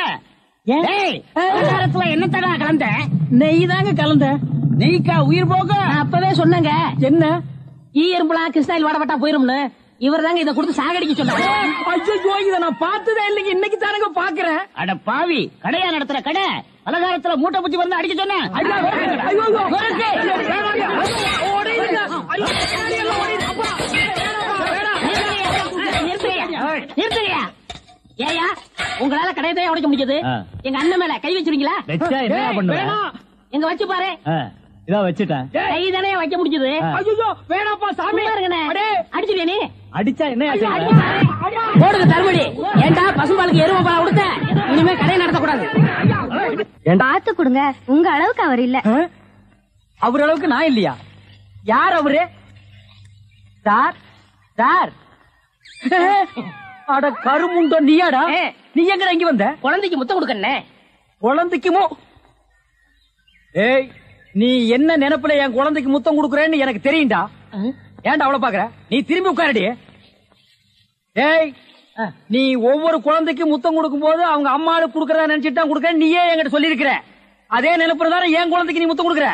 பலகாரத்துல என்ன தடா கலந்த? நெய் தாங்க கலந்த. நெய்க்கா உயிர் போக? அப்பவே சொன்னங்க. என்ன? ஈ எறும்புலாம் கிருஷ்ணாயில் வாடப்பட்டா போயிரும்னு. இவர் தாங்க இதை கொடுத்து சாகடிக்க சொன்னாங்க. ஐயோ, இதை நான் பார்த்ததே இல்லைங்க, இன்னைக்கு தானங்க பாக்குறேன். அட பாவி, கடையா நடத்துற கடை, பலகாரத்துல மூட்டை பூச்சி வந்து அடிக்க சொன்னேன். நிறுத்துறியா? ஏயா, உங்களால கடையத்தையே உடைக்க முடியாது. எங்க அண்ணன் மேல கை வச்சிருக்கீங்களா? எங்க வச்சு பாரு. இதான் வச்சுட்டேன். கை தானே வைக்க முடிஞ்சது. ஐயோ, வேணாப்பா சாமி. அடிச்சுட்டியா நீ? அடிச்சா என்ன போடுங்க தருமடி. ஏண்டா பசும்பாலுக்கு எருமை பால் கொடுத்த? இனிமே கடை நடத்தக்கூடாது. பார்த்து கொடுங்க, உங்க அளவுக்கு அவர் இல்ல. அவர் அளவுக்கு நான் இல்லையா? யார் அவரு? Sir sir. அட கருமுண்டோ, நீயாடா? நீ எங்கடா இங்க வந்த? குழந்தைக்கு முத்தம் கொடுக்கண்ணே. குழந்தைக்குமோ? ஏய், நீ என்ன நினைப்புல என் குழந்தைக்கு முத்தம் கொடுக்குறேன்னு எனக்கு தெரியும்டா. ஏன்டா அவ்வளவு பாக்குற? நீ திரும்பி உட்காரடி. ஏய், நீ ஒவ்வொரு குழந்தைக்கு முத்தம் கொடுக்கும் போது அவங்க அம்மாளுக்கு கொடுக்கறதா நினைச்சிட்டு கொடுக்க நீயே என்கிட்ட சொல்லி இருக்கிற. அதே நினைப்புல தானே என் குழந்தைக்கு நீ முத்தம் கொடுக்குற.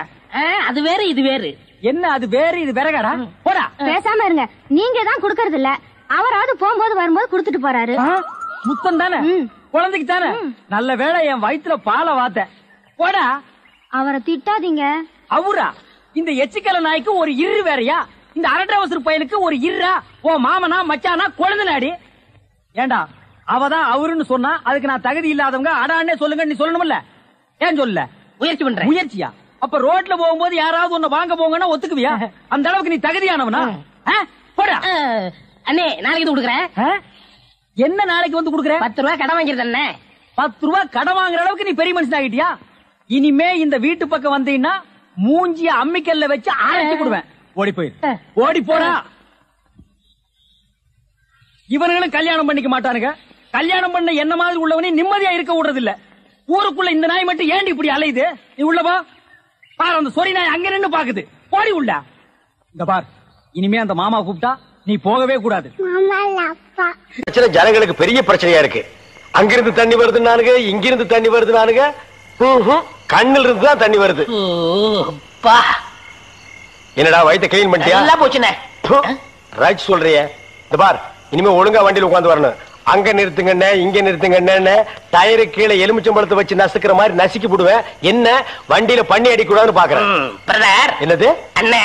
அது வேறு இது வேறு. என்ன அது வேறு இது வேறகாடா? போடா. பேசாம இருங்க, நீங்க தான் கொடுக்கறது இல்ல. அவராவது போகும்போது வரும்போது கொடுத்துட்டு போறாரு. முத்தம் தானே குழந்தைக்கு தானே? நல்ல வேளை என் வயிற்றுல பாலை வாத்த. போடா. அவரை திட்டாதீங்க. அவரா? இந்த எச்சிக்கல நாய்க்கு ஒரு இரு வேறையா? இந்த அரட்டவசர் பையனுக்கு ஒரு இருரா? ஓ மாமனா மச்சானா குழந்தை. ஏண்டா, அவதான் அவருன்னு சொன்னா அதுக்கு நான் தகுதி இல்லாதவங்க அடான்னே சொல்லுங்க நீ சொல்லணும்ல? ஏன் சொல்ல? முயற்சி பண்றேன். முயற்சியா? அப்ப ரோட்ல போகும்போது யாராவது ஒண்ணு வாங்க போங்கன்னா ஒத்துக்குவியா? அந்த அளவுக்கு நீ தகுதியானவனா? போடா. அண்ணே, நாளைக்கு இது கொடுக்குறேன். என்ன நாளைக்கு வந்து கொடுக்குறேன்? 10 ரூபாய் கடன் வாங்கிருந்த. 10 ரூபாய் கடன் வாங்குற அளவுக்கு நீ பெரிய மனுஷன் ஆகிட்டியா? இனிமே இந்த வீட்டு பக்கம் வந்தீங்கன்னா மூஞ்சிய அம்மிக்கல்ல வச்சு அரைச்சு விடுவேன். ஓடி போய் ஓடி போடா. இவனுங்களும் கல்யாணம் பண்ணிக்க மாட்டானுங்க. கல்யாணம் பண்ண என்ன மாதிரி உள்ளவனே நிம்மதியா இருக்க விடுறது இல்ல. ஊருக்குள்ள இந்த நாய் மட்டும் ஏண்டி இப்படி அலையுது? நீ உள்ளவா பாரு, அந்த சொறி நாய் அங்க நின்னு பாக்குது. போடி உள்ள. இந்த பார், இனிமே அந்த மாமா கூப்பிட்டா நீ போகவே கூடாது. பிரச்சனை ஜனங்களுக்கு பெரிய பிரச்சனையா இருக்கு. அங்கிருந்து தண்ணி வருதுன்னானுங்க, இங்கிருந்து தண்ணி வருதுன்னானுங்க. கண்ணில் இருந்து தான் தண்ணி வருது. என்னடா வயித்தை கிளீன் பண்ணிட்டியா? எல்லாம் போச்சுனே. ரைட் சொல்றியே. இந்த பார், இனிமே ஒழுங்கா வண்டியில உட்கார்ந்து வரணும். அங்க நிறுத்துங்கண்ணே, இங்க நிறுத்துங்கண்ணே, டயரு கீழே எலுமிச்சம்பழத்தை வச்சு நசுக்கிற மாதிரி நசுக்கி போடுவேன். என்ன வண்டியில பண்ணி அடிக்கூடாதுன்னு பாக்குறேன். பிரதர், என்னது அண்ணே,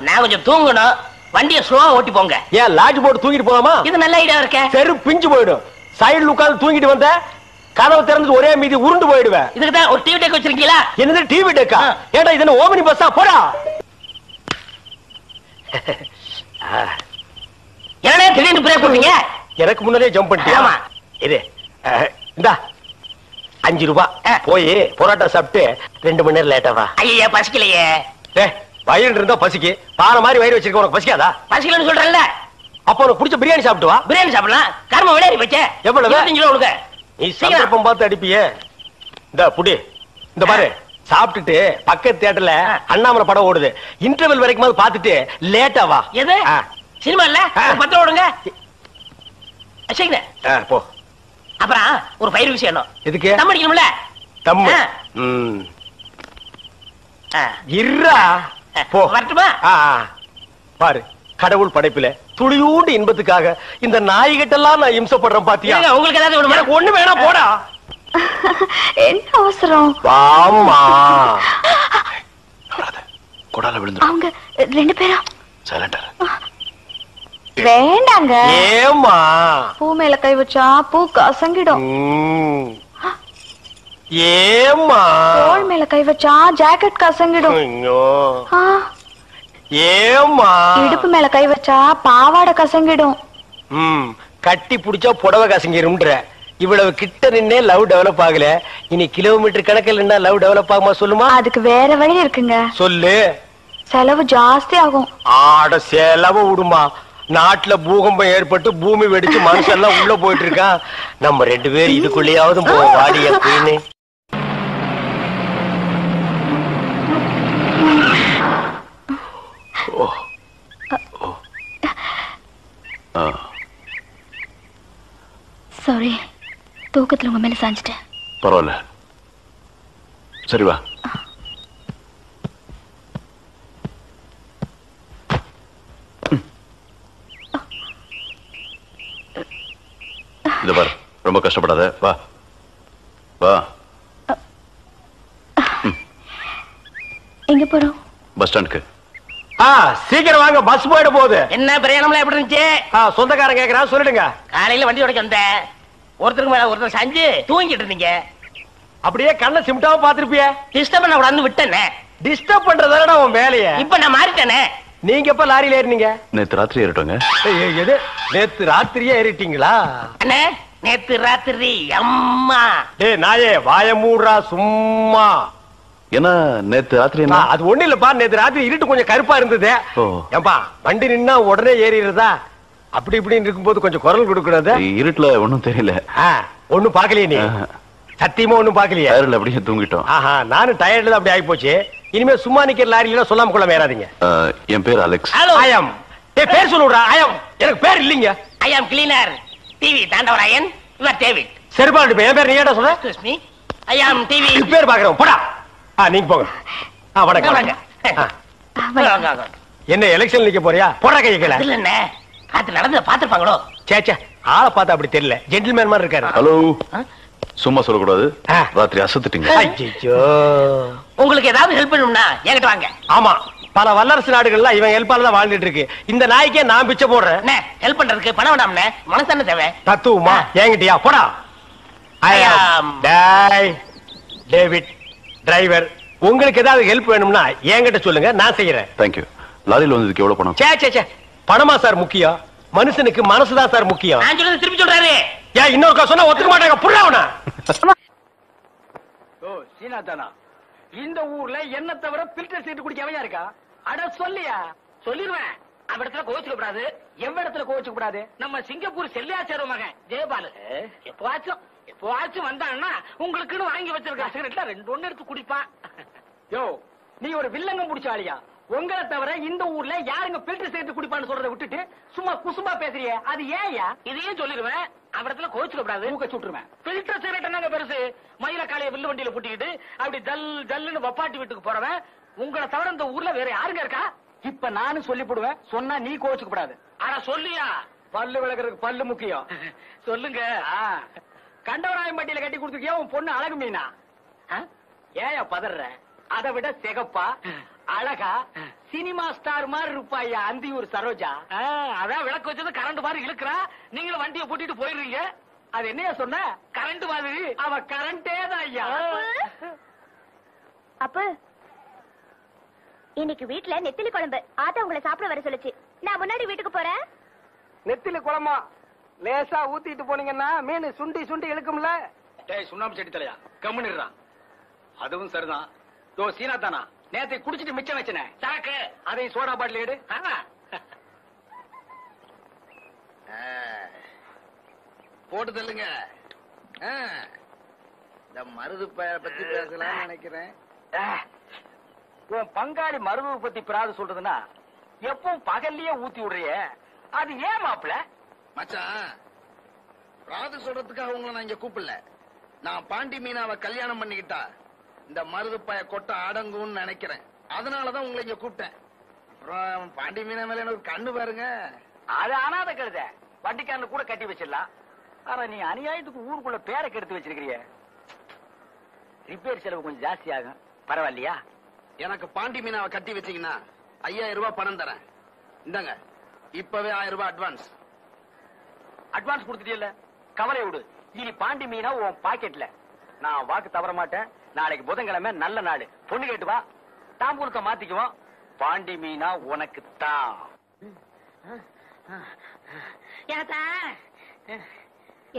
நான் கொஞ்சம் தூங்கணும். வண்டியை ஸ்லோவா ஓட்டி போங்க. ஏன் லாட்ஜ் போட்டு தூங்கிட்டு போலாமா? இது நல்ல ஐடியா இருக்கே. சரி, பிஞ்சு போயிடும். சைடுல உட்கார்ந்து தூங்கிட்டு வந்த கதவு திறந்து ஒரே மீதி உருண்டு போயிடுவேன். இதுக்கு தான் ஒரு டிவி டெக் வச்சிருக்கீங்களா? என்னது டிவி டெக்கா? ஏடா இது என்ன ஓமனி பஸ்ஸா? போடா. என்னடா திடீர்னு பிரேக் போட்டீங்க? எனக்கு முன்னாலே ஜம்ப் பண்ணிட்டியா? ஆமா. இது இந்தா 5 ரூபாய். போய் பரோட்டா சாப்பிட்டு 2 மணி நேரம் லேட்டா வா. ஐயா பசிக்கலையே. வயிறு இருந்தா பசிக்கு. பாறை மாதிரி வயிறு வச்சிருக்க உனக்கு பசிக்காதா? பசிக்கலன்னு சொல்றேன்ல. அப்ப உனக்கு பிடிச்ச பிரியாணி சாப்பிட்டு வா. பிரியாணி சாப்பிடலாம். கர்ம விளையாடி வச்சே. எவ்வளவு? 25 கிலோ கொடுங்க. நீ சந்தர்ப்பம் பார்த்து அடிப்பியே. இந்த புடி, இந்த பாரு, சாப்பிட்டுட்டு பக்கத்து தியேட்டர்ல அண்ணாமலை படம் ஓடுது. இன்டர்வல் வரைக்கும் பாத்துட்டு லேட்டா வா. எது சினிமா இல்ல? 10 ஓடுங்க. போ. அப்புறம் ஒரு பயிர் விஷயம். எதுக்கு? தம் அடிக்கணும்ல. தம்மு இருடா. போ. வரட்டுமா? பாரு, கடவுள் படைப்பில துளியூண்டு இன்பத்துக்காக இந்த நாய்கிட்டெல்லாம் நான் இம்சப்படுறேன் பாத்தியா? உங்களுக்கு ஏதாவது ஒண்ணு வேணாம், போடா. என்ன அவசரம்? வாமா. கொடால விழுந்து. அவங்க 2 பேரும் சைலண்டா. வேண்டாங்க. ஏமா? பூ மேல கை வச்சா பூ கசங்கிடும். ஏமா? தோள் மேல கை வச்சா ஜாக்கெட் கசங்கிடும். ஏமா? இடுப்பு மேல கை வச்சா பாவாடை கசங்கிடும். கட்டி புடிச்சா புடவை கசங்கிரும்ன்ற. இவ்வளவு கிட்ட நின்னே லவ் டெவலப் ஆகல. இனி கிலோமீட்டர் கணக்கில் நின்னா லவ் டெவலப் ஆகுமா சொல்லுமா? அதுக்கு வேற வழி இருக்குங்க. சொல்லு. செலவு ஜாஸ்தி ஆகும். ஆட செலவு விடுமா. நாட்டுல பூகம்பம் ஏற்பட்டு பூமி வெடிச்சு மனுஷன் எல்லாம் உள்ள போயிட்டு இருக்கான். நம்ம 2 பேரும் இதுக்குள்ளேயாவது வாடி அப்படின்னு. சாரி, தூக்கத்துல உங்க மேல சாஞ்சிட்டேன். பரவாயில்ல, சரி வா. இது பாரு, ரொம்ப கஷ்டப்படாத. வா வா. எங்க போறோம்? பஸ் ஸ்டாண்டுக்கு. சீக்கிரம் வாங்க, பஸ் போயிட போகுது. என்ன பிரயாணம்லாம் எப்படி இருந்துச்சு? சொந்தக்காரன் கேக்குறான், சொல்லிடுங்க. காலையில வண்டி உடைக்க வந்தேன். ஒருத்தருக்கு மேல ஒருத்தர் சாஞ்சு தூங்கிட்டு இருந்தீங்க. அப்படியே கண்ணை சிமிட்டாம பாத்துருப்பிய. டிஸ்டர்ப் பண்ண கூடாதுன்னு விட்டேனே. டிஸ்டர்ப் பண்றதானடா உன் வேலைய. இப்ப நான் மாறிட்டேனே. நீங்க எப்ப லாரியில ஏறினீங்க? நேத்து ராத்திரி ஏறிட்டோங்க. எது? நேத்து ராத்திரியே ஏறிட்டீங்களா? அண்ணே, நேத்து ராத்திரி. அம்மா டேய் நாயே, வாய மூடுறா சும்மா. ஏன்னா நேத்து ராத்திரி என்ன? அது ஒண்ணு இல்லப்பா, நேத்து ராத்திரி இருட்டு கொஞ்சம் கருப்பா இருந்தது. ஏம்பா, வண்டி நின்னா உடனே ஏறிடுறதா? அப்படி இப்படின்னு இருக்கும்போது கொஞ்சம் குரல் கொடுக்கறது. இருட்டுல ஒண்ணும் தெரியல. ஒண்ணும் பாக்கலையே நீ? சத்தியமா ஒண்ணும் பாக்கலையே? டயர்ல அப்படியே தூங்கிட்டோம். நானும் டயர்ல தான் அப்படி ஆகி போச்சு. இனிமே சும்மா நிக்கிற லாரியில சொல்லாம கொள்ள மேறாதீங்க. என் பேர் அலெக்ஸ். ஐயம். பேர் சொல்லுடா. ஐயம். எனக்கு பேர் இல்லீங்க. I am cleaner. TV Thandavarayan. இவர் டேவிட். சரிப்பா, என் பேர் நீ ஏடா சொல்ற? Excuse me. I am TV. பேர் பாக்குறோம். போடா. நீங்க போங்க. வணக்கம். என்ன எலெக்ஷன் நிக்க போறியா? போடா கையை கீழ. இல்ல என்ன காத்து நடந்து பாத்துப்பாங்களோ? சேச்சே, ஆளை பார்த்தா அப்படி தெரியல. ஜென்டில்மேன் மாதிரி இருக்காரு. ஹலோ, சும்மா சொல்லக்கூடாது. ராத்திரி அசத்துட்டீங்க. ஐயோ, உங்களுக்கு ஏதாவது ஹெல்ப் பண்ணணும்னா என்கிட்ட வாங்க. ஆமா, பல வல்லரசு நாடுகள்லாம் இவன் ஹெல்ப்பால தான் வாழ்ந்துட்டு இருக்கு. இந்த நாய்க்கே நான் பிச்சை போடுறேன். ஹெல்ப் பண்றதுக்கு பணம் வேண்டாம்னே, மனசான தேவை. தத்துவமா? என்கிட்டயா? போடா. டேவிட் டிரைவர், உங்களுக்கு ஏதாவது ஹெல்ப் வேணும்னா என்கிட்ட சொல்லுங்க, நான் செய்யறேன். தேங்க்யூ. லாரியில் வந்ததுக்கு எவ்வளவு பணம்? சே பணமா சார் முக்கியம்? மனுஷனுக்கு மனசுதான் சார் முக்கியம். நான் சொல்றது திருப்பி சொல்றாரு. ஏன் இன்னொருக்கா சொன்னா ஒத்துக்க மாட்டாங்க. புரியவனா? சீனாதானா, இந்த ஊர்ல என்ன தவிர பில்டர் சீட்டு குடிக்க அவன் இருக்கா? அட சொல்லியா? சொல்லிடுவேன். அவடத்துல கோச்சுக்க கூடாது. எவ்விடத்துல கோவிச்சுக்க கூடாது? நம்ம சிங்கப்பூர் செல்லியாச்சார மகன் ஜெயபாலு எப்பவாச்சும் வந்தாங்கன்னா உங்களுக்குன்னு வாங்கி வச்சிருக்க சிகரெட்ல 2 ஒண்ணு எடுத்து குடிப்பான். யோ, நீ ஒரு வில்லங்கம் முடிச்ச ஆளியா? உங்களை தவிர இந்த ஊர்ல யாருங்க பில்டர் சிகரெட் குடிப்பான்னு சொல்றதை விட்டுட்டு சும்மா குசுமா பேசுறியே, அது ஏன்யா? இதையும் சொல்லிடுவேன், அவடத்துல கோச்சுக்க கூடாது. மூக்க சுட்டுருவேன். பில்டர் சிகரெட் என்னங்க பெருசு? மயில காலைய வில்லு வண்டியில புட்டிக்கிட்டு அப்படி ஜல் ஜல்லுன்னு வப்பாட்டி வீட்டுக்கு போறவன் உங்களை தவிர இந்த ஊர்ல வேற யாருங்க இருக்கா? இப்ப நானும் சொல்லி போடுவேன், சொன்னா நீ கோவிச்சுக்க கூடாது. ஆனா சொல்லியா? பல்லு விளக்குறதுக்கு பல்லு முக்கியம். சொல்லுங்க. கண்டவராயம் பட்டியில கட்டி கொடுத்துருக்கியா உன் பொண்ணு அழகு மீனா? ஏயா பதற? அதை விட சிகப்பா அழகா சினிமா ஸ்டார் மாதிரி இருப்பாயா அந்தியூர் சரோஜா. அதான் விளக்கு வச்சது கரண்ட் மாதிரி இழுக்கிறா, நீங்களும் வண்டியை பூட்டிட்டு போயிடுறீங்க. அது என்னையா சொன்ன? கரண்ட் மாதிரி. அவ கரண்டே தான் ஐயா. அப்ப இன்னைக்கு வீட்ல நெத்திலி குழம்பு. ஆத்தா உங்களை சாப்பிட வர சொல்லுச்சு. நான் முன்னாடி வீட்டுக்கு போறேன். நெத்திலி குழம்பா லேசா ஊத்திட்டு போனீங்கன்னா மீன் சுண்டி சுண்டி இழுக்கும்ல. டேய் சுண்ணாம்பு செடி தலையா, கம்முன்னுறான். அதுவும் சரிதான். யோ சீனா தானா, நேத்தை குடிச்சிட்டு மிச்சம் வச்சனே சாக்கு. அதையும் சோடா பாட்டில் எடு. போட்டு தள்ளுங்க. இந்த மருது பத்தி பேசலாம்னு நினைக்கிறேன். உன் பங்காளி மருதுவை பத்தி பிராது சொல்றதுன்னா எப்பவும் பகல்லயே ஊத்தி விடுறிய, அது ஏன் மாப்பிள? மச்சான், பிராது சொல்றதுக்காக உங்களை நான் இங்க கூப்பிடல. நான் பாண்டி மீனாவை கல்யாணம் பண்ணிக்கிட்டா இந்த மருது பய கொட்ட அடங்கும்னு நினைக்கிறேன். அதனாலதான் உங்களை இங்க கூப்பிட்டேன். அப்புறம் பாண்டி மீனா மேல எனக்கு கண்ணு பாருங்க. அது அனாத கழுத, வண்டிக்காரனு கூட கட்டி வச்சிடலாம். ஆனா நீ அநியாயத்துக்கு ஊருக்குள்ள பேரை கெடுத்து வச்சிருக்கிறிய. ரிப்பேர் செலவு கொஞ்சம் ஜாஸ்தி ஆகும், பரவாயில்லையா? எனக்கு பாண்டி மீனாவை கட்டி வச்சீங்கன்னா 5000 ரூபாய் பணம் தரேன். இந்தாங்க, இப்பவே 1000 ரூபாய் அட்வான்ஸ். அட்வான்ஸ் கொடுத்துட்டியல்ல, கவலை விடு. இனி பாண்டி மீனா உன் பாக்கெட்ல. நான் வாக்கு தவற மாட்டேன். நாளைக்கு புதன்கிழமை நல்ல நாள், பொண்ணு கேட்டு வா, தாம்பூலத்தை மாத்திக்குவோம். பாண்டி மீனா உனக்கு தான்.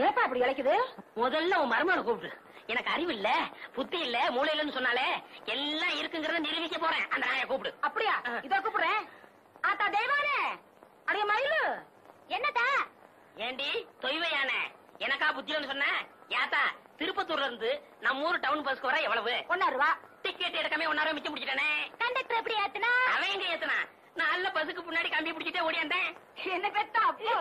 ஏப்பா அப்படி இழைக்குது? முதல்ல உன் மருமகனை கூப்பிட்டு. எனக்கு அறிவு இல்ல, புத்தி இல்ல, மூளை இல்லன்னு சொன்னாலே எல்லாம் இருக்குங்கிறத நிரூபிக்க போறேன். அந்த நாயை கூப்பிடு. அப்படியா? இதோ கூப்பிடுறேன். ஆத்தா தெய்வானே, அடைய மயிலு, என்னத்தா? ஏண்டி தொய்வையான எனக்கா புத்தின்னு சொன்ன? யாத்தா, திருப்பத்தூர்ல இருந்து நம்ம ஊர் டவுன் பஸ்க்கு வர எவ்வளவு? 1 ரூபா. டிக்கெட் எடுக்காம 1 ரூபா மிச்சம் பிடிச்சிட்டானே. கண்டக்டர் எப்படி ஏத்துனா? அவன் எங்க ஏத்துனா? நல்ல பஸ்ஸுக்கு முன்னாடி கம்பி பிடிச்சிட்டே ஓடியாந்தேன். என்ன பெத்தா அப்போ?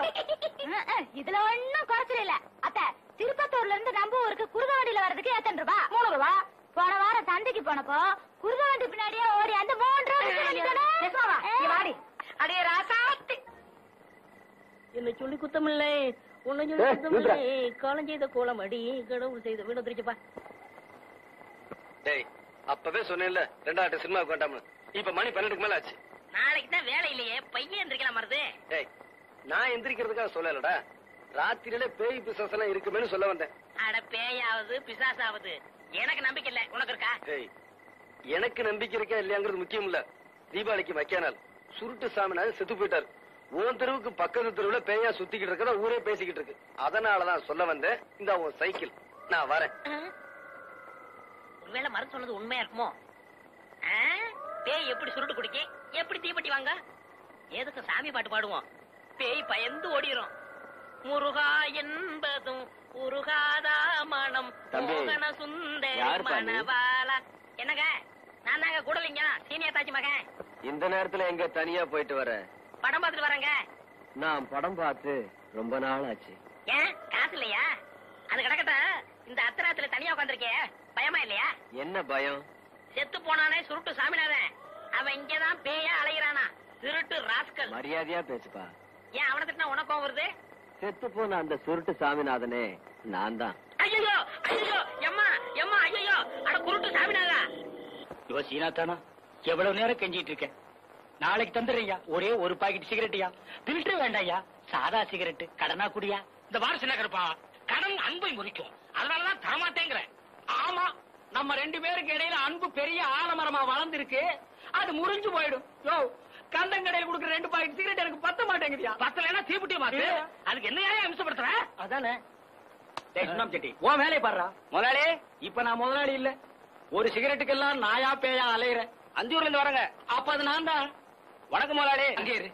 இதுல ஒண்ணும் குறைச்சல் இல்ல. அத்த, திருப்பத்தூர்ல இருந்து நம்ம ஊருக்கு குருத வண்டியில வர்றதுக்கு 8 ரூபா. 3 ரூபா. போன வாரம் சந்தைக்கு போனப்போ குருத வண்டி பின்னாடியே ஓடி அந்த 3 ரூபா. வாடி அடைய ராசாத்தி. என்ன சொல்லி குத்தமில்லை, உன்னை சொல்லி குத்தமில்லை. காலம் செய்த கோலம் அடி, கடவுள் செய்த வீடு வந்துருச்சுப்பா. டேய், அப்பவே சொன்னேன்ல 2 சினிமாவுக்கு வேண்டாம்னு. இப்ப மணி 12க்கு மேல ஆச்சு. நாளைக்கு தான் வேலை இல்லையே, பையன் எந்திரிக்கலாம் மருது. டேய், நான் எந்திரிக்கிறதுக்காக சொல்லலடா, ராத்திரியில பேய் பிசாசு எல்லாம் இருக்குமேனு சொல்ல வந்தேன். அட பேயாவது பிசாசாவது எனக்கு நம்பிக்கை இல்ல, உனக்கு இருக்கா? டேய், எனக்கு நம்பிக்கை இருக்கா இல்லையாங்கிறது முக்கியம் இல்ல. தீபாவளிக்கு மக்கிய நாள், சுருட்டு சாமினாரு செத்து போயிட்டாரு. உன் தெருவுக்கு பக்கத்து தெருவுல பேயா சுத்திக்கிட்டு இருக்கத ஊரே பேசிக்கிட்டு இருக்கு. அதனாலதான் சொல்ல வந்தேன். இந்த உன் சைக்கிள், நான் வரேன். ஒருவேளை மருந்து சொன்னது உண்மையா இருக்குமோ? பேய் எப்படி சுருட்டு குடிக்க, எப்படி தீப்பெட்டி வாங்க? எதுக்கு சாமி பாட்டு பாடுவோம்? பேய் பயந்து ஓடிரும். முருகா என்பதும் உருகாதா மனம் மோகன சுந்தரி மணவாளா. என்னங்க, நான் தாங்க கூடலிங்க, சீனியர் தாச்சி மகன். இந்த நேரத்துல எங்க தனியா போயிட்டு வர? படம் பார்த்துட்டு வரேங்க. நான் படம் பார்த்து ரொம்ப நாள் ஆச்சு. ஏன் காசு இல்லையா? அது கிடக்கட்ட, இந்த அத்தராத்துல தனியா உட்காந்துருக்கே, பயமா இல்லையா? என்ன பயம்? செத்து போனானே சுருட்டு சாமிநாதன், அவன் இங்கதான் பேயா அலைகிறானா, திருட்டு ராஸ்கல். மரியாதையா பேசுப்பா. ஏன் அவனை திட்டினா உனக்கும் வருது? செத்து போன அந்த சுருட்டு சாமிநாதனே நான் தான். ஐயோ ஐயோ, எம்மா எம்மா, ஐயோ, அட குருட்டு சாமிநாதா. இவ சீனா தானா? எவ்வளவு நேரம் கெஞ்சிட்டு இருக்கேன். நாளைக்கு தந்துடுறீங்க. ஒரே ஒரு பாக்கெட் சிகரெட்டியா? பில்டர் வேண்டாயா, சாதா சிகரெட். கடனா குடியா? இந்த வாரம் சின்ன கருப்பா, கடன் அன்பை முறிக்கும், அதனாலதான் தரமாட்டேங்கிறேன். ஆமா, நம்ம 2 பேருக்கு இடையில அன்பு பெரிய ஆலமரமா வளர்ந்துருக்கு, அது முறிஞ்சு போயிடும். யோ, கந்தங்கடையில் கொடுக்குற 2 பாக்கெட் சிகரெட் எனக்கு பத்த மாட்டேங்குதியா? பத்தலைன்னா தீப்புட்டிய மாத்து. அதுக்கு என்ன அம்சப்படுத்துற? அதானே. சுண்ணாம்பு செட்டி, உன் வேலையை பாடுறா. முதலாளி, இப்ப நான் முதலாளி இல்ல. ஒரு சிகரெட்டுக்கெல்லாம் நாயா பேயா அலையிறேன். அஞ்சூர்ல இருந்து வரங்க. அப்ப அது நான் தான். வணக்கம் முதலாளி. அங்கே இரு.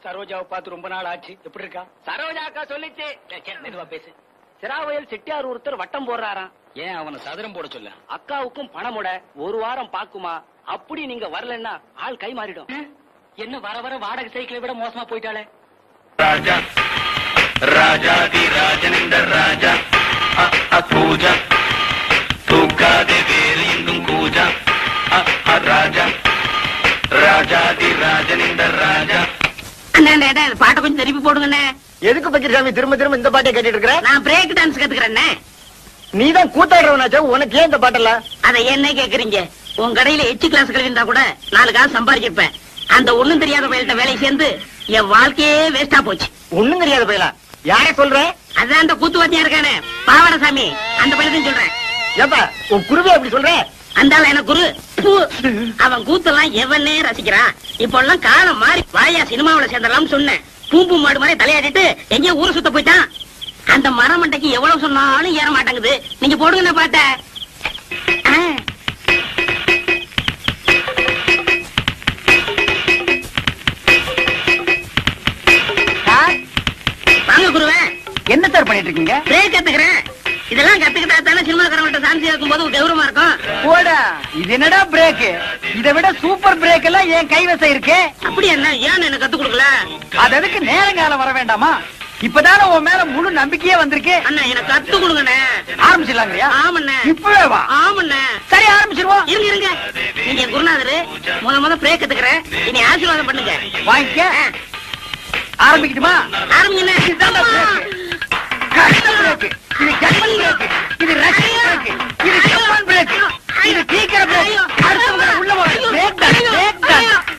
சரோஜாவை பார்த்து ரொம்ப நாள் ஆச்சு. எப்படி இருக்கா? சரோஜா அக்கா சொல்லிச்சு. மெதுவா பேசு. சிராவயல் செட்டியார் ஒருத்தர் வட்டம் போடுறாராம். ஏன் அவனை சதுரம் போட சொல்ல? அக்காவுக்கும் பணமுட ஒரு வாரம் பாக்குமா? அப்படி நீங்க வரலன்னா ஆள் கை மாறிடும். என்ன வர வர வாடகை சைக்கிளை விட மோசமா போயிட்டாளே. ராஜா ராஜாதி ராஜனிந்த ராஜா பூஜா தூக்காதே வேறு எங்கும் கூஜா ராஜா ராஜாதி ராஜனிந்த ராஜா. பாட்டை கொஞ்சம் திருப்பி போடுங்கண்ணே. எதுக்கு பக்கிரசாமி திரும்ப திரும்ப இந்த பாட்டை கேட்டுட்டு இருக்கிற? நான் பிரேக் டான்ஸ் கத்துக்கிறேன்னே. நீதான் கூத்தாடுறவனாச்சா, உனக்கு ஏன் இந்த பாட்டெல்லாம்? அதை என்ன கேக்குறீங்க? உன் கடையில எச்சு கிளாஸ் இருந்தா கூட 4 காசு சம்பாதிச்சிருப்பேன். அந்த ஒண்ணும் தெரியாத பயில்கிட்ட வேலை சேர்ந்து என் வாழ்க்கையே வேஸ்டா போச்சு. ஒண்ணும் தெரியாத பயிலா? யாரே சொல்ற? அதான் அந்த கூத்துவாத்தியா இருக்கானே பாவடசாமி, அந்த பயிலத்தையும் சொல்றேன். ஏப்பா உன் குருவே அப்படி சொல்ற? அந்தால எனக்கு குரு. அவன் கூத்தெல்லாம் எவனே ரசிக்கிறான். இப்ப எல்லாம் காலம் மாறி வாயா சினிமாவில சேர்ந்தலாம் சொன்னேன். பூம்பு மாடு மாதிரி தலையாடிட்டு எங்கேயோ ஊரை சுத்த போயிட்டான். அந்த மரமண்டைக்கு எவ்வளவு சொன்னாலும் ஏற மாட்டேங்குது. நீங்க போடுங்க பாட்ட. வாங்க குருவே. என்ன சார் பண்ணிட்டு இருக்கீங்க? பிரேக் கத்துக்கிறேன். இதெல்லாம் கத்துக்கிட்டா தானே சினிமாக்காரங்கள்ட்ட சான்ஸ் இருக்கும் போது கௌரவமா இருக்கும். போடா, இது என்னடா பிரேக்? இதை விட சூப்பர் பிரேக் எல்லாம் என் கைவசம் இருக்கு. அப்படி என்ன? ஏன் எனக்கு கத்து கொடுக்கல? அது எதுக்கு நேரங்காலம் வர வேண்டாமா? இப்பதானே உன் மேல முழு நம்பிக்கையே வந்திருக்கு. அண்ணா எனக்கு கத்து கொடுங்கண்ணே. ஆரம்பிச்சிடலாங்கய்யா? ஆமண்ணே. இப்பவே வா. ஆமண்ணே. சரி ஆரம்பிச்சிருவோம். இருங்க இருங்க. நீங்க குருநாதரு முத பிரேக் கத்துக்கிறேன். இனி ஆசீர்வாதம் பண்ணுங்க. வாங்கிக்க. ஆரம்பிக்கட்டுமா? ஆரம்பிங்கண்ணே. இது ஜெர்மன் பிரேக், இது ரஷ்யன் பிரேக், இது ஜப்பான் பிரேக், இது சீக்கிரம் பிரேக். அடுத்தவங்க உள்ள வர பிரேக் தான், பிரேக் தான்.